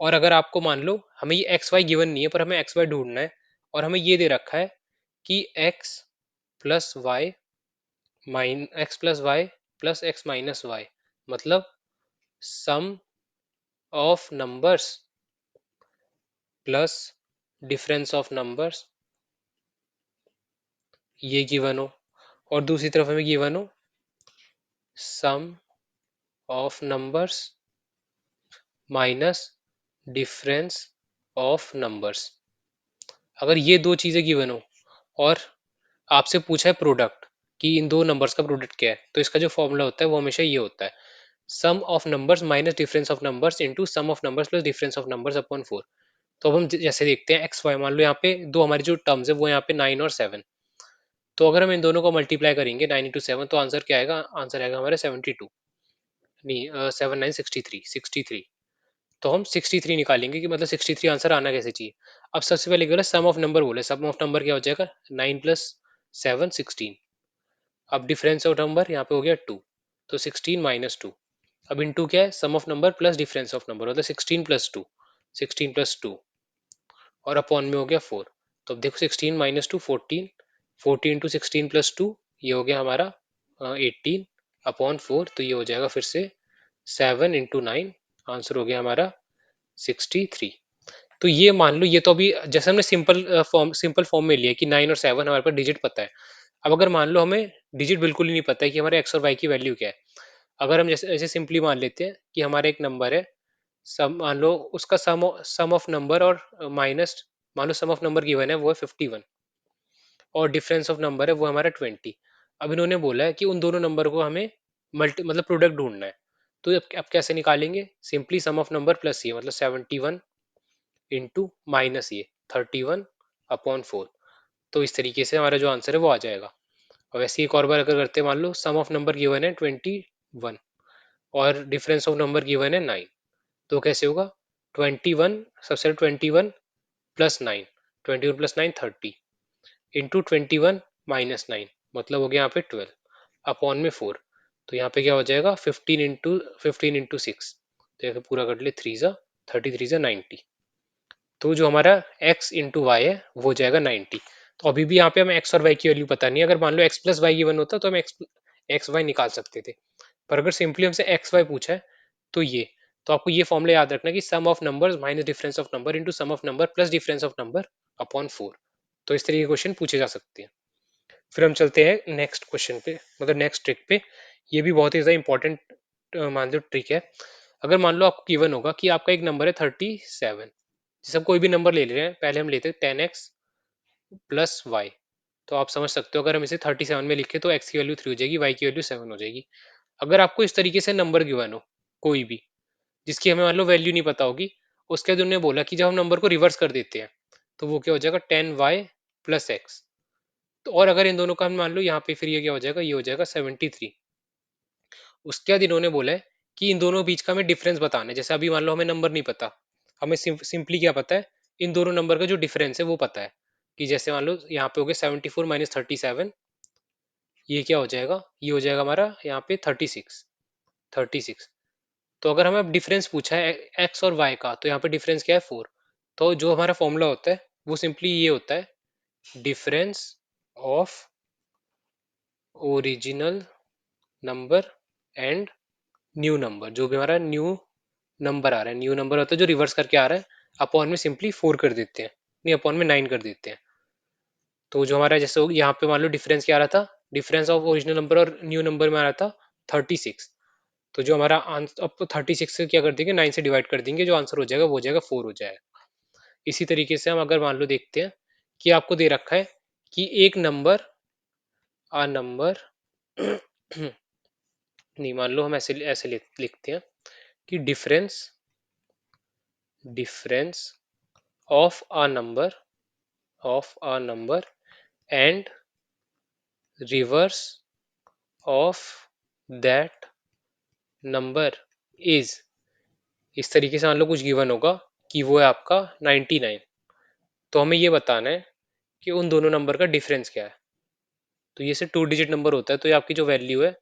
और अगर आपको मान लो हमें ये एक्स वाई गिवन नहीं है पर हमें एक्स वाई ढूंढना है, और हमें ये दे रखा है कि x plus y x plus y plus x minus y, मतलब sum of numbers plus difference of numbers, ये गिवन हो, और दूसरी तरफ हमें गिवन हो sum of numbers minus difference of numbers. अगर ये दो चीजें गिवन हो और आपसे पूछा है प्रोडक्ट कि इन दो नंबर्स का प्रोडक्ट क्या है, तो इसका जो फॉर्मूला होता है वो हमेशा ये होता है sum of numbers minus difference of numbers into sum of numbers plus difference of numbers upon 4। तो अब हम जैसे देखते हैं एक्स वाई, मान लो यहाँ पे दो हमारी जो टर्म्स है वो यहाँ पे 9 और 7। तो अगर हम इन दोनों को मल्टीप्लाई करेंगे 9 इंटू 7, तो आंसर क्या आएगा, आंसर आएगा हमारा 72, नहीं 7 9 63। तो हम 63 निकालेंगे कि मतलब 63 आंसर आना कैसे चाहिए। अब सबसे पहले बोला सम ऑफ नंबर, बोले सम ऑफ नंबर क्या हो जाएगा 9 प्लस 7 16। अब डिफरेंस ऑफ नंबर यहाँ पे हो गया 2, तो 16 माइनस 2। अब इनटू क्या है, sum of number plus difference of number, मतलब 16 प्लस 2, 16 प्लस 2, और अपॉन में हो गया 4। तो अब देखो 16 माइनस 2 14, 14 इंटू 16 प्लस 2, ये हो गया हमारा 18 अपॉन 4, तो ये हो जाएगा फिर से 7 इंटू 9, आंसर हो गया हमारा 63। तो ये मान लो, ये तो अभी जैसे हमने सिंपल फॉर्म में लिया कि 9 और 7 हमारे पास डिजिट पता है। अब अगर मान लो हमें डिजिट बिल्कुल ही नहीं पता है कि हमारे एक्स और वाई की वैल्यू क्या है, अगर हम जैसे ऐसे सिंपली मान लेते हैं कि हमारा एक नंबर है, सम मान लो उसका सम ऑफ नंबर और माइनस, मान लो सम ऑफ नंबर गिवन है वो है 51, और डिफरेंस ऑफ नंबर है वो हमारा 20। अब इन्होंने बोला है कि उन दोनों नंबर को हमें मल्टी मतलब प्रोडक्ट ढूंढना है। तो अब कैसे निकालेंगे, simply some of number plus ये मतलब 71 इंटू माइनस ये 31 अपॉन 4। तो इस तरीके से हमारा जो आंसर है वो आ जाएगा। और वैसे एक और बार अगर करते हैं, मान लो सम ऑफ नंबर गिवन है 21 और डिफरेंस ऑफ नंबर गिवन है 9, तो कैसे होगा 21, सबसे 21 प्लस 9, 21 प्लस 9 30 इंटू 21 माइनस 9, मतलब हो गया यहाँ पे 12 अपॉन में 4। तो यहाँ पे क्या हो जाएगा 15 इंटू 6, तो यहाँ पे पूरा कर ले 3 जा 33 जा 90। तो जो हमारा x इंटू वाई है वो हो जाएगा 90। तो अभी भी यहाँ पे हमें x और y की वैल्यू पता नहीं है, अगर मान लो x प्लस वाई गिवन होता तो हम एक्स वाई निकाल सकते थे, पर अगर सिंपली हमसे एक्स वाई पूछा है तो ये, तो आपको ये फॉर्मूला याद रखना कि sum of numbers minus difference of number into sum of number plus difference of number upon 4। तो इस तरीके के क्वेश्चन पूछे जा सकते हैं। फिर हम चलते हैं नेक्स्ट क्वेश्चन पे, मतलब नेक्स्ट ट्रिक पे। ये भी बहुत ही ज्यादा इंपॉर्टेंट मान लो ट्रिक है। अगर मान लो आपको गिवन होगा कि आपका एक नंबर है 37, जैसे हम कोई भी नंबर ले रहे हैं, पहले हम लेते हैं 10x प्लस वाई। तो आप समझ सकते हो अगर हम इसे 37 में लिखे तो x की वैल्यू 3 हो जाएगी, y की वैल्यू 7 हो जाएगी। अगर आपको इस तरीके से नंबर गिवन हो कोई भी, जिसकी हमें मान लो वैल्यू नहीं पता होगी, उसके बाद उन्होंने बोला कि जब हम नंबर को रिवर्स कर देते हैं तो वो क्या हो जाएगा 10y प्लस एक्स। तो और अगर इन दोनों का हम मान लो यहाँ पे, फिर ये क्या हो जाएगा, ये हो जाएगा 73। उसके बाद इन्होंने बोला है कि इन दोनों बीच का हमें डिफरेंस बताना है। जैसे अभी मान लो हमें नंबर नहीं पता, हमें सिंपली क्या पता है, इन दोनों नंबर का जो डिफरेंस है वो पता है। कि जैसे मान लो यहाँ पे हो गया 74 माइनस 37, ये क्या हो जाएगा, ये हो जाएगा हमारा यहाँ पे 36। तो अगर हमें अब डिफरेंस पूछा है एक्स और वाई का, तो यहाँ पे डिफरेंस क्या है 4। तो जो हमारा फॉर्मूला होता है वो सिंपली ये होता है difference of original number and new number. जो भी हमारा न्यू नंबर आ रहा है, न्यू नंबर होता है जो रिवर्स करके आ रहा है, अपॉन में सिंपली 4 कर देते हैं, नहीं अपॉन में 9 कर देते हैं। तो जो हमारा जैसे यहाँ पे मान लो डिफरेंस क्या आ रहा था, डिफरेंस ऑफ ओरिजिनल नंबर और न्यू नंबर में आ रहा था 36। तो जो हमारा आंसर अब 36 से क्या कर देंगे, 9 से डिवाइड कर देंगे, जो आंसर हो जाएगा वो हो जाएगा 4 हो जाएगा। इसी तरीके से हम अगर मान लो देखते हैं कि आपको दे रखा है कि एक नंबर, आ नंबर नहीं, मान लो हम ऐसे ऐसे लिखते हैं कि difference, difference of a number, of a number and reverse of that number is, इस तरीके से मान लो कुछ गिवन होगा कि वो है आपका 99। तो हमें ये बताना है कि उन दोनों नंबर का डिफरेंस क्या है। तो ये से 2 डिजिट नंबर होता है, तो ये आपकी जो वैल्यू है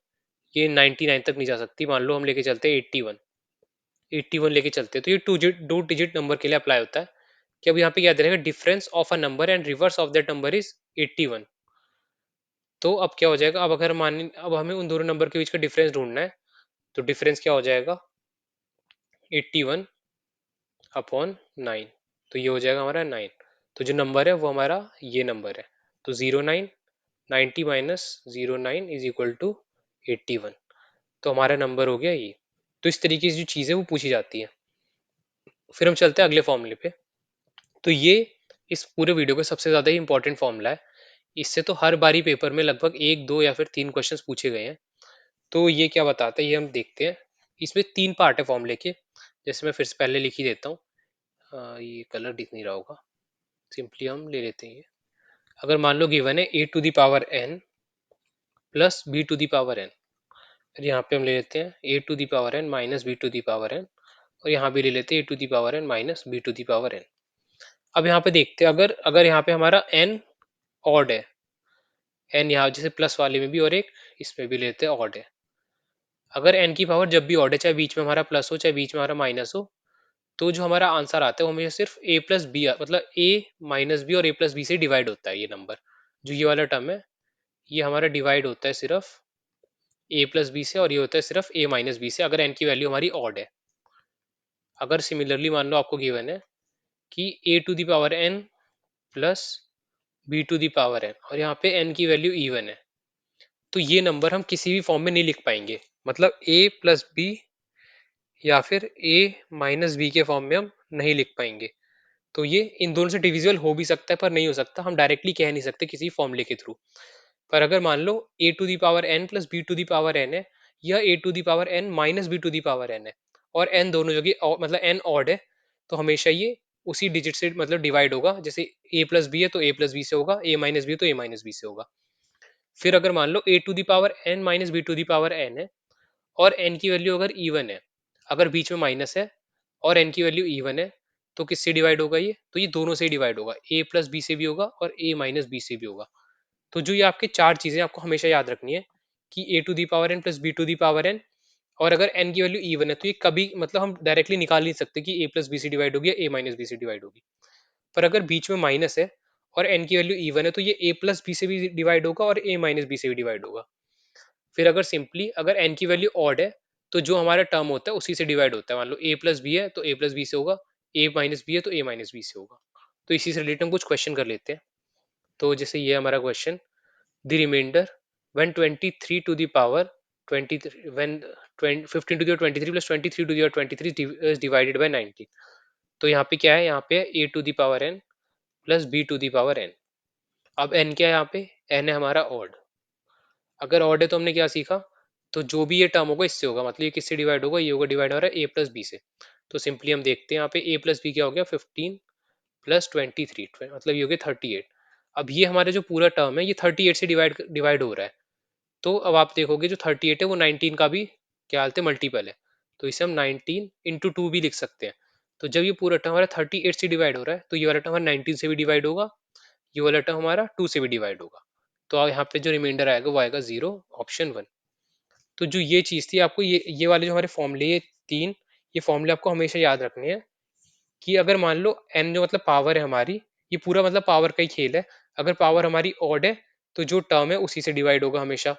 ये 99 तक नहीं जा सकती। मान लो हम लेके चलते हैं 81, 81 लेके चलते हैं, तो ये 2 डिजिट नंबर के लिए अप्लाई होता है कि अब यहाँ पे याद रहेगा difference of a number and reverse of that number is 81। तो अब क्या हो जाएगा, अब अगर मान, अब हमें उन दोनों नंबर के बीच का डिफरेंस ढूंढना है, तो डिफरेंस क्या हो जाएगा, 81 अपॉन 9। तो ये हो जाएगा हमारा 9। तो जो नंबर है वो हमारा ये नंबर है। तो 09, 90 माइनस 09 इज इक्वल टू 81। तो हमारा नंबर हो गया ये। तो इस तरीके से जो चीज़ है वो पूछी जाती है। फिर हम चलते हैं अगले फॉर्मूले पे। तो ये इस पूरे वीडियो का सबसे ज्यादा ही इंपॉर्टेंट फॉर्मूला है। इससे तो हर बारी पेपर में लगभग एक दो या फिर तीन क्वेश्चंस पूछे गए हैं। तो ये क्या बताता है ये हम देखते हैं। इसमें तीन पार्ट है फॉर्मूले के, जैसे मैं फिर से पहले लिख ही देता हूँ। ये कलर दिख नहीं रहा होगा, सिंपली हम ले लेते हैं ये। अगर मान लो गिवन है a to the power n plus b to the power n, फिर यहाँ पे हम ले लेते हैं a to the power n minus b to the power n, और यहाँ भी ले लेते हैं a to the power n minus b to the power n. अब यहाँ पे देखते हैं, अगर अगर यहाँ पे हमारा एन ऑड है, एन यहाँ जैसे प्लस वाले में भी और एक इसमें भी लेते हैं ऑड है। अगर एन की पावर जब भी ऑड है, चाहे बीच में हमारा प्लस हो चाहे बीच में हमारा माइनस हो, तो जो हमारा आंसर आता है वो हमें सिर्फ ए प्लस बी, मतलब ए माइनस बी और ए प्लस बी से डिवाइड होता है ये नंबर। जो ये वाला टर्म है ये हमारा डिवाइड होता है सिर्फ ए प्लस बी से, और ये होता है सिर्फ ए माइनस बी से अगर एन की वैल्यू हमारी ऑड है। अगर सिमिलरली मान लो आपको गिवन है कि a to the power n plus b to the power n, और यहाँ पे एन की वैल्यू इवन है, तो ये नंबर हम किसी भी फॉर्म में नहीं लिख पाएंगे। मतलब ए प्लस बी या फिर ए माइनस बी के फॉर्म में हम नहीं लिख पाएंगे। तो ये इन दोनों से डिविजिबल हो भी सकता है पर नहीं हो सकता, हम डायरेक्टली कह नहीं सकते किसी फॉर्मूले के थ्रू। पर अगर मान लो a to the power n plus b to the power n है, या a to the power n minus b to the power n है, और एन दोनों जगह मतलब एन ऑड है, तो हमेशा ये उसी डिजिट से मतलब डिवाइड होगा। जैसे ए प्लस बी है तो ए प्लस बी से होगा, ए माइनस बी है तो ए माइनस बी से होगा। फिर अगर मान लो a to the power n minus b to the power n है, और एन की वैल्यू अगर इवन है, अगर बीच में माइनस है और एन की वैल्यू इवन है, तो किससे डिवाइड होगा ये, तो ये दोनों से डिवाइड होगा, ए प्लस बी से भी होगा और ए माइनस बी से भी होगा। तो जो ये आपके चार चीजें आपको हमेशा याद रखनी है कि a to the power n plus b to the power n, और अगर एन की वैल्यू इवन है तो ये कभी मतलब हम डायरेक्टली निकाल नहीं सकते कि ए प्लस बी से डिवाइड होगी या ए माइनस बी से डिवाइड होगी। पर अगर बीच में माइनस है और एन की वैल्यू इवन है तो ये ए प्लस बी से भी डिवाइड होगा और ए माइनस बी से भी डिवाइड होगा। फिर अगर सिंपली अगर एन की वैल्यू ऑड है, तो जो हमारा टर्म होता है उसी से डिवाइड होता है। मान लो ए प्लस बी है तो ए प्लस बी से होगा, ए माइनस बी है तो ए माइनस बी से होगा। तो इसी से रिलेटेड हम कुछ क्वेश्चन कर लेते हैं। तो जैसे ये हमारा question, the reminder when 23 to the power 23 when 20, 15 to the power 23 plus 23 to the power 23 is divided by 19। तो यहाँ पे क्या है, यहाँ पे a to the power n plus b to the power n। अब n क्या है, यहाँ पे n है हमारा ऑड। अगर ऑड है तो हमने क्या सीखा, तो जो भी ये टर्म होगा इससे होगा, मतलब ये किससे डिवाइड होगा, ये होगा डिवाइड हो रहा है ए प्लस बी से। तो सिंपली हम देखते हैं यहाँ पे ए प्लस बी क्या हो गया, 15 प्लस 23, मतलब ये हो गया 38। अब ये हमारा जो पूरा टर्म है ये 38 से डिवाइड डिवाइड हो रहा है। तो अब आप देखोगे जो 38 है वो 19 का भी क्या हालत है, मल्टीपल है। तो इसे हम 19 इंटू टू भी लिख सकते हैं। तो जब ये पूरा टर्म हमारा 38 से डिवाइड हो रहा है, तो ये वाला टर्म हमारा 19 से भी डिवाइड होगा, ये वाला टर्म हमारा 2 से भी डिवाइड होगा। तो यहाँ पे जो रिमाइंडर आएगा वो आएगा 0, ऑप्शन 1। तो जो ये चीज थी आपको ये वाले जो हमारे फॉर्मूले ये तीन, ये फॉर्मूले आपको हमेशा याद रखने हैं कि अगर मान लो एन जो मतलब पावर है हमारी, ये पूरा मतलब पावर का ही खेल है। अगर पावर हमारी ऑड है तो जो टर्म है उसी से डिवाइड होगा हमेशा।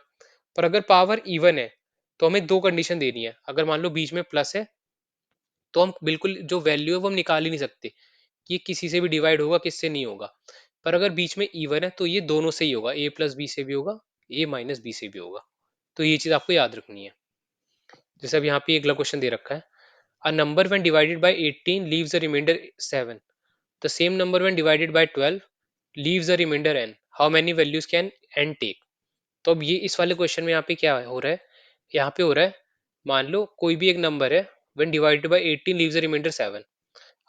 पर अगर पावर इवन है तो हमें दो कंडीशन देनी है। अगर मान लो बीच में प्लस है तो हम बिल्कुल जो वैल्यू है वो हम निकाल ही नहीं सकते कि ये किसी से भी डिवाइड होगा किससे नहीं होगा। पर अगर बीच में इवन है तो ये दोनों से ही होगा, ए प्लस बी से भी होगा, ए माइनस बी से भी होगा। तो ये चीज आपको याद रखनी है। जैसे अब यहाँ पे अगला क्वेश्चन दे रखा है, a number when divided by 18 leaves a reminder 7, the same number when divided by 12 leaves a reminder n, how many values can n take. तो अब ये इस वाले क्वेश्चन में यहाँ पे क्या हो रहा है, यहाँ पे हो रहा है, मान लो कोई भी एक नंबर है, when divided by 18 leaves a reminder 7।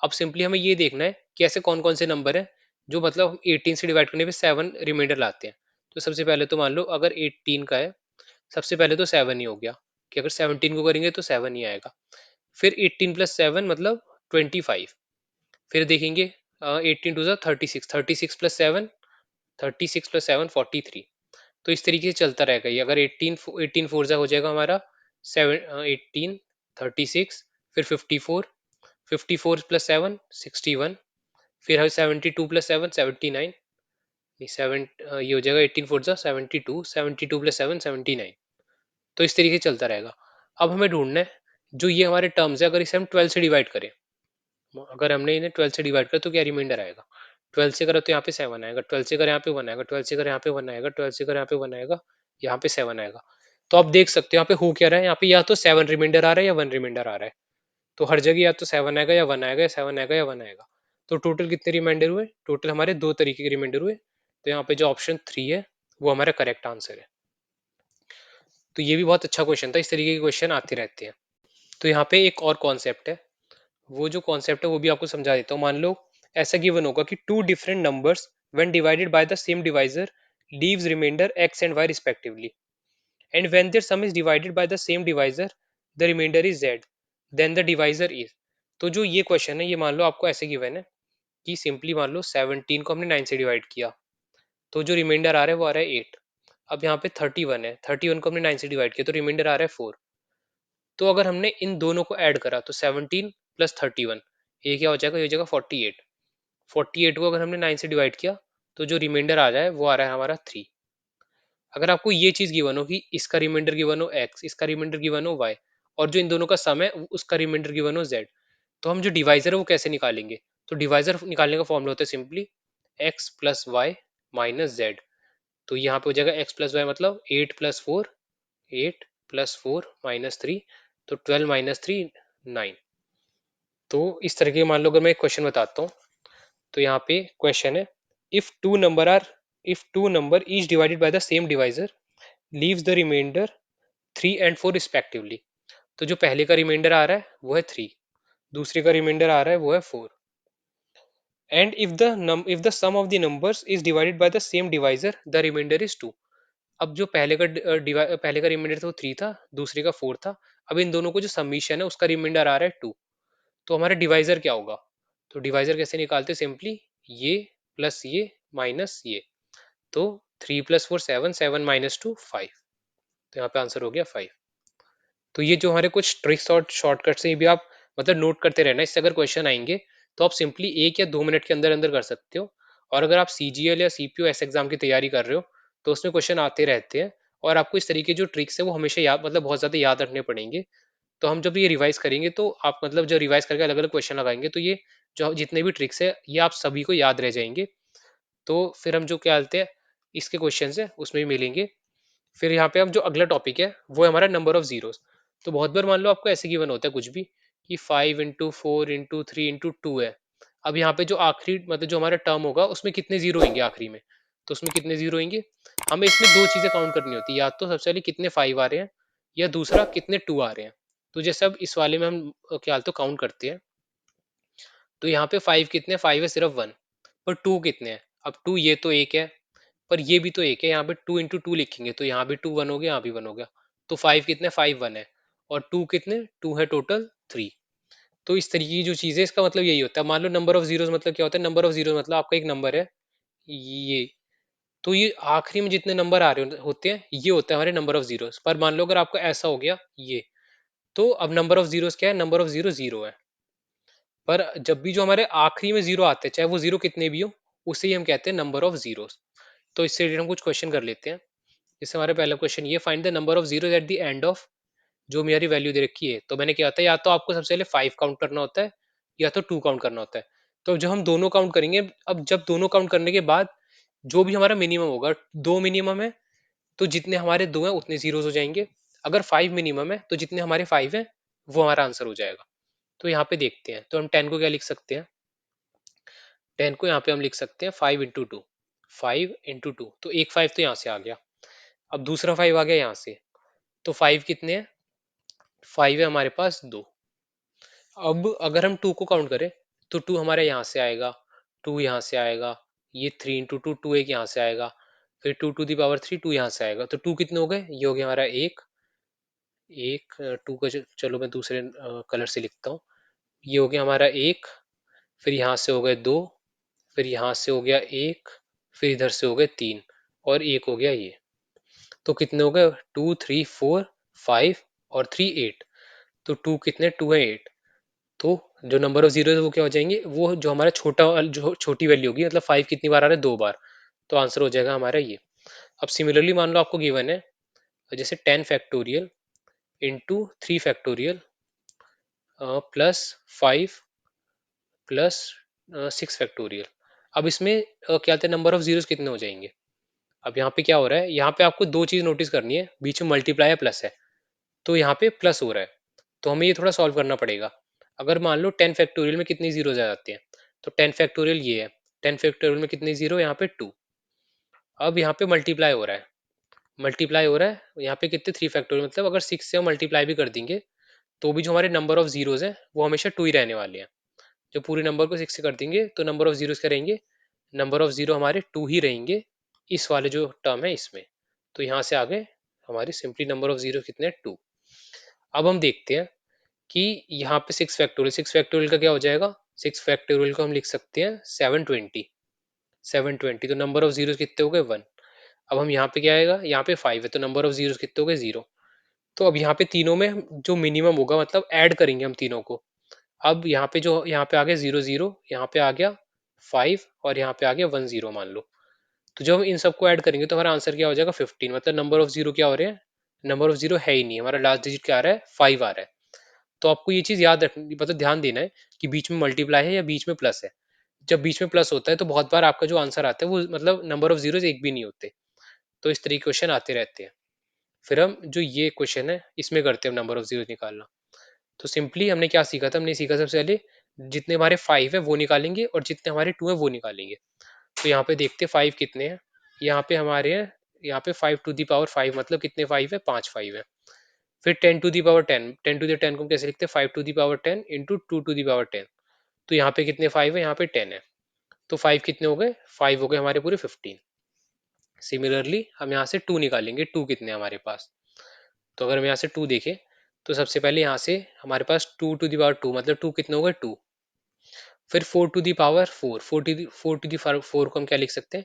अब सिंपली हमें ये देखना है कि ऐसे कौन कौन से नंबर है जो मतलब 18 से डिवाइड करने पे 7 रिमाइंडर लाते हैं। तो सबसे पहले तो मान लो अगर 18 का है, सबसे पहले तो 7 ही हो गया, कि अगर 17 को करेंगे तो 7 ही आएगा। फिर 18 प्लस 7 मतलब 25। फिर देखेंगे 18 टू 36, 36 प्लस 7, 36 प्लस 7 43। तो इस तरीके से चलता रहेगा ये। अगर 18 फोर जा हो जाएगा हमारा 18, 36, फिर 54, 54 प्लस 7 61, फिर है 72 प्लस 7 79, नहीं 7, ये हो जाएगा 18 फोर जा 72, 72 प्लस 7 79। तो इस तरीके से चलता रहेगा। अब हमें ढूंढना है जो ये हमारे टर्म्स है, अगर इसे हम 12 से डिवाइड करें, अगर हमने इन्हें 12 से डिवाइड करा तो क्या रिमाइंडर आएगा। 12 से करा तो यहाँ पे 7 आएगा, 12 से करा यहाँ पे 1 आएगा, 12 से करा यहाँ पे 1 आएगा, 12 से करा यहाँ पे 1 आएगा, यहाँ पे 7 आएगा। तो आप देख सकते हो यहाँ पे हो क्या रहा है, यहाँ पे या तो 7 रिमाइंडर आ रहा है या 1 रिमाइंडर आ रहा है। तो हर जगह या तो 7 आएगा या 1 आएगा, या 7 आएगा या 1 आएगा। तो टोटल कितने रिमाइंडर हुए, टोटल हमारे दो तरीके के रिमाइंडर हुए। तो यहाँ पे जो ऑप्शन 3 है वो हमारा करेक्ट आंसर है। तो ये भी बहुत अच्छा क्वेश्चन था, इस तरीके के क्वेश्चन आते रहते हैं। तो यहाँ पे एक और कॉन्सेप्ट है, वो जो कॉन्सेप्ट है वो भी आपको समझा देता हूँ। मान लो ऐसा गिवन होगा कि two different numbers when divided by the same divisor leaves reminder x and y respectively, and when their sum is divided by the same divisor the reminder is z, then the divisor is. तो जो ये question है ये मान लो आपको ऐसे given है कि सिंपली मान लो 17 को हमने 9 से डिवाइड किया, तो जो रिमाइंडर आ रहा है वो आ रहा है 8। अब यहाँ पे 31 है, 31 को हमने 9 से डिवाइड किया तो रिमाइंडर आ रहा है 4। तो अगर हमने इन दोनों को ऐड करा तो 17 प्लस 31, ये क्या हो जाएगा, ये हो जाएगा 48। 48 को अगर हमने 9 से डिवाइड किया तो जो रिमाइंडर आ रहा है वो आ रहा है हमारा 3। अगर आपको ये चीज गिवन हो कि इसका रिमाइंडर गिवन हो x, इसका रिमाइंडर गिवन हो y, और जो इन दोनों का सम है उसका रिमाइंडर गिवन हो z, तो हम जो डिवाइजर है वो कैसे निकालेंगे। तो डिवाइजर निकालने का फॉर्मूला होता है simply x plus y minus z. तो यहाँ पे हो जाएगा x प्लस वाई मतलब 8 प्लस 4, 8 प्लस 4 माइनस 3, तो 12 माइनस 3 9। तो इस तरह के मान लो अगर मैं एक क्वेश्चन बताता हूँ, तो यहाँ पे क्वेश्चन है, if two number are, if two number is divided by the same divisor leaves the reminder 3 and 4 respectively. तो जो पहले का रिमाइंडर आ रहा है वो है 3, दूसरे का रिमाइंडर आ रहा है वो है 4, and if the sum of the numbers is divided by the same divisor the reminder is 2। अब जो पहले का रिमाइंडर था वो 3 था, दूसरे का 4 था। अब इन दोनों को जो समीशन है उसका रिमाइंडर आ रहा है 2। तो हमारा डिवाइजर क्या होगा। तो डिवाइजर कैसे निकालते, सिंपली ये प्लस ये माइनस ये। तो 3 प्लस 4 7, 7 माइनस 2 5। तो यहाँ पे आंसर हो गया 5। तो ये जो हमारे कुछ ट्रिक्स और शॉर्टकट्स हैं ये भी आप मतलब नोट करते रहना, इससे अगर क्वेश्चन आएंगे तो आप सिंपली 1 या 2 मिनट के अंदर अंदर कर सकते हो। और अगर आप सीजीएल या सीपीयू एस एग्जाम की तैयारी कर रहे हो तो उसमें क्वेश्चन आते रहते हैं, और आपको इस तरीके जो ट्रिक्स है वो हमेशा याद मतलब बहुत ज्यादा याद रखने पड़ेंगे। तो हम जब ये रिवाइज करेंगे तो आप मतलब जब रिवाइज करके अलग अलग क्वेश्चन लगाएंगे तो ये जो जितने भी ट्रिक्स है ये आप सभी को याद रह जाएंगे। तो फिर हम जो क्या बोलते हैं इसके क्वेश्चन है उसमें भी मिलेंगे। फिर यहाँ पे अब जो अगला टॉपिक है वो है हमारा नंबर ऑफ जीरोस। तो बहुत बार मान लो आपको ऐसे गिवन होता है कुछ भी कि 5 इंटू 4 इंटू 3 इंटू 2 है। अब यहाँ पे जो आखिरी मतलब जो हमारा टर्म होगा उसमें कितने जीरो होंगे आखिरी में, तो उसमें कितने जीरो होंगे। हमें इसमें दो चीजें काउंट करनी होती है, या तो सबसे पहले कितने 5 आ रहे हैं, या दूसरा कितने 2 आ रहे हैं। तो जैसे अब इस वाले में हम क्या तो काउंट करते हैं, तो यहाँ पे 5 कितने, 5 है सिर्फ 1, पर 2 कितने हैं। अब 2 ये तो एक है, पर ये भी तो एक है, यहाँ पे 2 इंटू 2 लिखेंगे तो यहाँ भी 2 1 हो गया, यहाँ भी 1 हो गया। तो 5 कितने, 5 1 है, और 2 कितने, 2 है टोटल 3। तो इस तरीके की जो चीज है इसका मतलब यही होता है। मान लो नंबर ऑफ जीरोस मतलब क्या होता है, नंबर ऑफ जीरोस मतलब आपका एक नंबर है ये, तो ये आखिरी में जितने नंबर आ रहे होते हैं ये होता है हमारे नंबर ऑफ जीरोस। पर मान लो अगर आपका ऐसा हो गया ये, तो अब नंबर ऑफ जीरोस क्या है, नंबर ऑफ जीरो जीरो है। पर जब भी जो हमारे आखिरी में जीरो आते हैं चाहे वो जीरो कितने भी हो, उसे ही हम कहते हैं नंबर ऑफ जीरोस। तो इससे रिलेटेड हम कुछ क्वेश्चन कर लेते हैं। जैसे हमारा पहला क्वेश्चन ये, find the number of zero at the end of, जो मेरी वैल्यू दे रखी है। तो मैंने क्या होता है, या तो आपको सबसे पहले 5 काउंट करना होता है या तो 2 काउंट करना होता है। तो जब हम दोनों काउंट करेंगे, अब जब दोनों काउंट करने के बाद जो भी हमारा मिनिमम होगा, 2 मिनिमम है तो जितने हमारे 2 हैं उतने ज़ीरोज़ हो जाएँगे। अगर 5 मिनिमम है तो जितने हमारे 5 हैं वो हमारा आंसर हो जाएगा। तो यहाँ पे देखते हैं, तो हम 10 को क्या लिख सकते हैं? 10 को यहाँ पे हम लिख सकते हैं 5 इंटू 2, 5 इंटू 2, तो एक 5 तो यहाँ से आ गया। अब दूसरा 5 आ गया यहाँ से, तो 5 कितने हैं? 5 है हमारे पास 2। अब अगर हम 2 को काउंट करें तो 2 हमारे यहाँ से आएगा, 2 यहाँ से आएगा, ये 3 इंटू 2, 2 एक यहाँ से आएगा, फिर 2 टू दी पावर 3, 2 यहाँ से आएगा, तो 2 कितने हो गए? ये हो गया हमारा एक, एक 2 का चलो मैं दूसरे कलर से लिखता हूँ। ये हो गया हमारा एक, फिर यहाँ से हो गए 2, फिर यहाँ से हो गया एक, फिर इधर से हो गए 3 और एक हो गया ये। तो कितने हो गए? 2 3 4 5 और 3 8। तो 2 कितने? 2 है 8। तो जो नंबर ऑफ जीरो है वो क्या हो जाएंगे? वो जो हमारा जो छोटी वैल्यू होगी, मतलब 5 कितनी बार आ रहा है? 2 बार। तो आंसर हो जाएगा हमारा ये। अब सिमिलरली मान लो आपको गिवन है जैसे 10 factorial into 3 factorial plus 5 plus 6 factorial. अब इसमें क्या थे नंबर ऑफ जीरोस कितने हो जाएंगे? अब यहाँ पे क्या हो रहा है, यहाँ पे आपको दो चीज नोटिस करनी है, बीच में मल्टीप्लाई है प्लस है, तो यहाँ पे प्लस हो रहा है, तो हमें ये थोड़ा सॉल्व करना पड़ेगा। अगर मान लो 10 फैक्टोरियल में कितनी जीरोस आ जाती हैं, तो 10 फैक्टोरियल ये है, 10 फैक्टोरियल में कितनी जीरो? यहाँ पे 2। अब यहाँ पे मल्टीप्लाई हो रहा है, मल्टीप्लाई हो रहा है यहाँ पे कितने? 3 फैक्टोरियल, मतलब अगर 6 से हम मल्टीप्लाई भी कर देंगे तो भी जो हमारे नंबर ऑफ जीरोस हैं वो हमेशा 2 ही रहने वाले हैं। जो पूरे नंबर को 6 से कर देंगे तो नंबर ऑफ जीरोस क्या रहेंगे? नंबर ऑफ जीरो हमारे 2 ही रहेंगे इस वाले जो टर्म है इसमें। तो यहाँ से आगे हमारी सिंपली नंबर ऑफ जीरो कितने? 2। अब हम देखते हैं कि यहाँ पे 6 फैक्टोरियल, 6 फैक्टोरियल का क्या हो जाएगा? 6 फैक्टोरियल को हम लिख सकते हैं 720, 720। तो नंबर ऑफ जीरो कितने हो गए? 1। अब हम यहाँ पे क्या आएगा? यहाँ पे 5 है, तो नंबर ऑफ जीरो कितने हो गए? 0। तो अब यहाँ पे तीनों में जो मिनिमम होगा, मतलब ऐड करेंगे हम तीनों को। अब यहाँ पे जो यहाँ पे आ गया 0 0, यहाँ पे आ गया 5 और यहाँ पे आ गया 1 0 मान लो। तो जब हम इन सबको ऐड करेंगे तो हमारा आंसर क्या हो जाएगा? 15। मतलब नंबर ऑफ जीरो क्या हो रहे हैं? नंबर ऑफ जीरो है ही नहीं, हमारा लास्ट डिजिट क्या आ रहा है? 5 आ रहा है। तो आपको ये चीज याद रखनी, मतलब ध्यान देना है कि बीच में मल्टीप्लाई है या बीच में प्लस है। जब बीच में प्लस होता है तो बहुत बार आपका जो आंसर आता है वो मतलब नंबर ऑफ जीरो एक भी नहीं होते। तो इस तरीके क्वेश्चन आते रहते हैं। फिर हम जो ये क्वेश्चन है इसमें करते हैं नंबर ऑफ जीरो निकालना। तो सिंपली हमने क्या सीखा था? हमने सीखा सबसे पहले जितने हमारे 5 है वो निकालेंगे और जितने हमारे 2 है वो निकालेंगे। तो यहाँ पे देखते 5 कितने हैं। यहाँ पे हमारे हैं, यहाँ पे 5 टू दी पावर 5, मतलब कितने 5 है? 5 5 है। फिर 10 to the power 10, 10 to the 10 को हम कैसे लिखते हैं? 5 to the power 10 into 2 to the power 10। तो यहाँ पे कितने 5 है? यहाँ पे 10 है। तो 5 कितने हो गए? 5 हो गए हमारे पूरे 15। सिमिलरली हम यहाँ से 2 निकालेंगे, 2 कितने हैं हमारे पास? तो अगर हम यहाँ से 2 देखें तो सबसे पहले यहाँ से हमारे पास 2 टू दी पावर 2, मतलब 2 कितने हो गए? 2। फिर 4 to the power 4, 4 to the 4 को हम क्या लिख सकते हैं?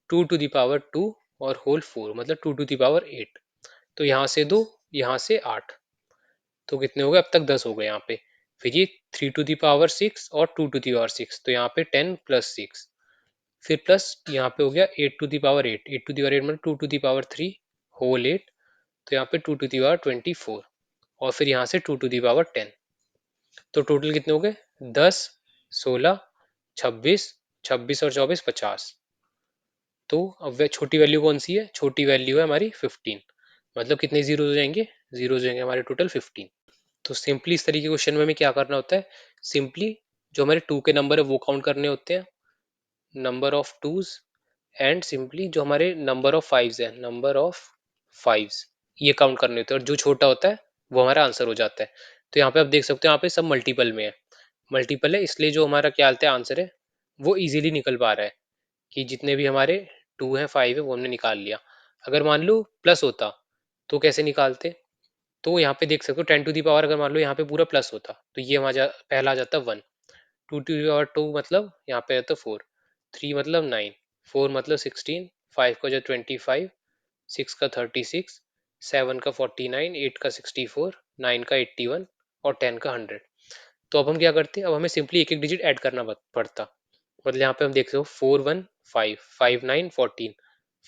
2 टू दी पावर 2 और होल 4, मतलब 2 टू दी पावर 8। तो यहाँ से 2, यहाँ से 8, तो कितने हो गए? अब तक 10 हो गए यहाँ पे। फिर ये 3 टू दी पावर 6 और 2 टू दी पावर 6, तो यहाँ पे 10 प्लस 6, फिर प्लस यहाँ पे हो गया 8 to the power 8, 8 to the power 8 मतलब 2 टू दी पावर 3 होल 8, तो यहाँ पे 2 टू दी पावर 24 और फिर यहाँ से 2 टू दी पावर 10। तो टोटल कितने हो गए? 10 16 26, 26 और 24 50। तो अब वह छोटी वैल्यू कौन सी है? छोटी वैल्यू है हमारी 15। मतलब कितने जीरो हो जाएंगे? जीरो हो जाएंगे हमारे टोटल 15। तो सिंपली इस तरीके के क्वेश्चन में हमें क्या करना होता है? सिंपली जो हमारे 2 के नंबर है वो काउंट करने होते हैं, number of twos, and simply जो हमारे नंबर ऑफ फाइव्स है, नंबर ऑफ फाइव्स, ये काउंट करने होते हैं और जो छोटा होता है वो हमारा आंसर हो जाता है। तो यहाँ पे आप देख सकते हो यहाँ पे सब मल्टीपल में है, मल्टीपल है इसलिए जो हमारा क्या आता है आंसर है वो इजीली निकल पा रहा है कि जितने भी हमारे 2 है 5 है वो हमने निकाल लिया। अगर मान लो प्लस होता तो कैसे निकालते? तो यहाँ पे देख सकते हो 10 टू दी पावर, अगर मान लो यहाँ पे पूरा प्लस होता तो ये हमारा पहला आ जाता 1, 2 टू दी पावर 2 मतलब यहाँ पे आता 4, 3 मतलब 9, 4 मतलब 16, 5 का जो 25, 6 का 36, 7 का 49, 8 का 64, 9 का 81 और 10 का 100। तो अब हम क्या करते? अब हमें सिंपली एक एक डिजिट ऐड करना पड़ता। मतलब यहाँ पे हम देख रहे हो 4 1 5, 5 9 14,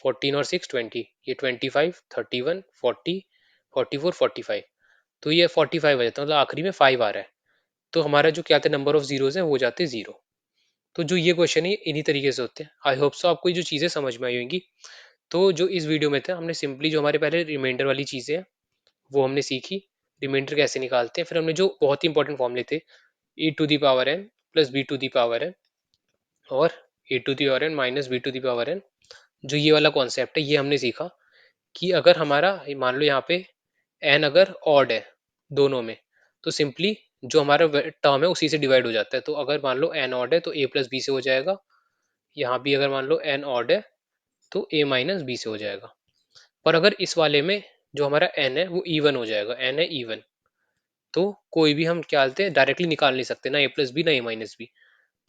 14 और 6 20, ये 25 31 40 44 45, तो ये 45 आ जाता है, मतलब आखिरी में 5 आ रहा है। तो हमारा जो क्या था नंबर ऑफ जीरोस है वो हो जाते 0। तो जो ये क्वेश्चन है इन्हीं तरीके से होते हैं। आई होप सो आपको ये जो चीजें समझ में आई होंगी। तो जो इस वीडियो में था हमने सिंपली जो हमारे पहले रिमाइंडर वाली चीजें हैं वो हमने सीखी, रिमाइंडर कैसे निकालते हैं। फिर हमने जो बहुत ही इंपॉर्टेंट फॉर्मूले थे e to the power n plus b to the power n और a to the power n minus b to the power n, जो ये वाला कॉन्सेप्ट है ये हमने सीखा कि अगर हमारा मान लो यहाँ पे n अगर ऑड है दोनों में, तो सिंपली जो हमारा टर्म है उसी से डिवाइड हो जाता है। तो अगर मान लो n ऑड है तो a प्लस बी से हो जाएगा, यहाँ भी अगर मान लो n ऑड है तो a माइनस बी से हो जाएगा। पर अगर इस वाले में जो हमारा n है वो इवन हो जाएगा, n है इवन, तो कोई भी हम क्या बोलते हैं डायरेक्टली निकाल नहीं सकते, ना a प्लस बी ना a माइनस बी।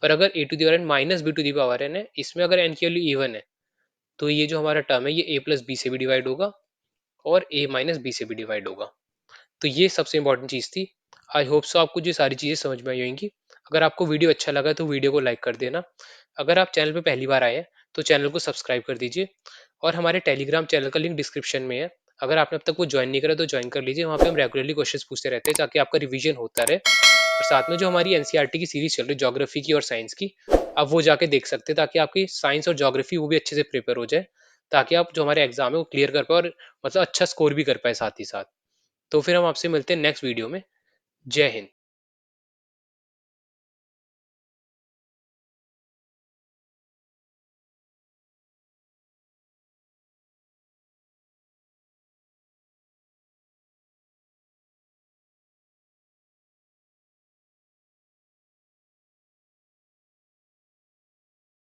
पर अगर a to the power n minus b to the power n है, इसमें अगर n की वैल्यू इवन है तो ये जो हमारा टर्म है ये a प्लस बी से भी डिवाइड होगा और a माइनस बी से भी डिवाइड होगा। तो ये सबसे इंपॉर्टेंट चीज थी। आई होप सो आपको ये सारी चीजें समझ में आई होंगी। अगर आपको वीडियो अच्छा लगा तो वीडियो को लाइक कर देना। अगर आप चैनल पे पहली बार आए हैं तो चैनल को सब्सक्राइब कर दीजिए और हमारे टेलीग्राम चैनल का लिंक डिस्क्रिप्शन में है। अगर आपने अब तक वो ज्वाइन नहीं करा तो ज्वाइन कर लीजिए, वहाँ पे हम रेगुलरली क्वेश्चंस पूछते रहते हैं ताकि आपका रिवीजन होता रहे। और साथ में जो हमारी एनसीईआरटी की सीरीज चल रही है ज्योग्राफी की और साइंस की, आप वो जाके देख सकते हैं ताकि आपकी साइंस और ज्योग्राफी वो भी अच्छे से प्रिपेयर हो जाए, ताकि आप जो हमारे एग्जाम है वो क्लियर कर पाए और मतलब अच्छा स्कोर भी कर पाए साथ ही साथ। तो फिर हम आपसे मिलते हैं नेक्स्ट वीडियो में। जय हिंद।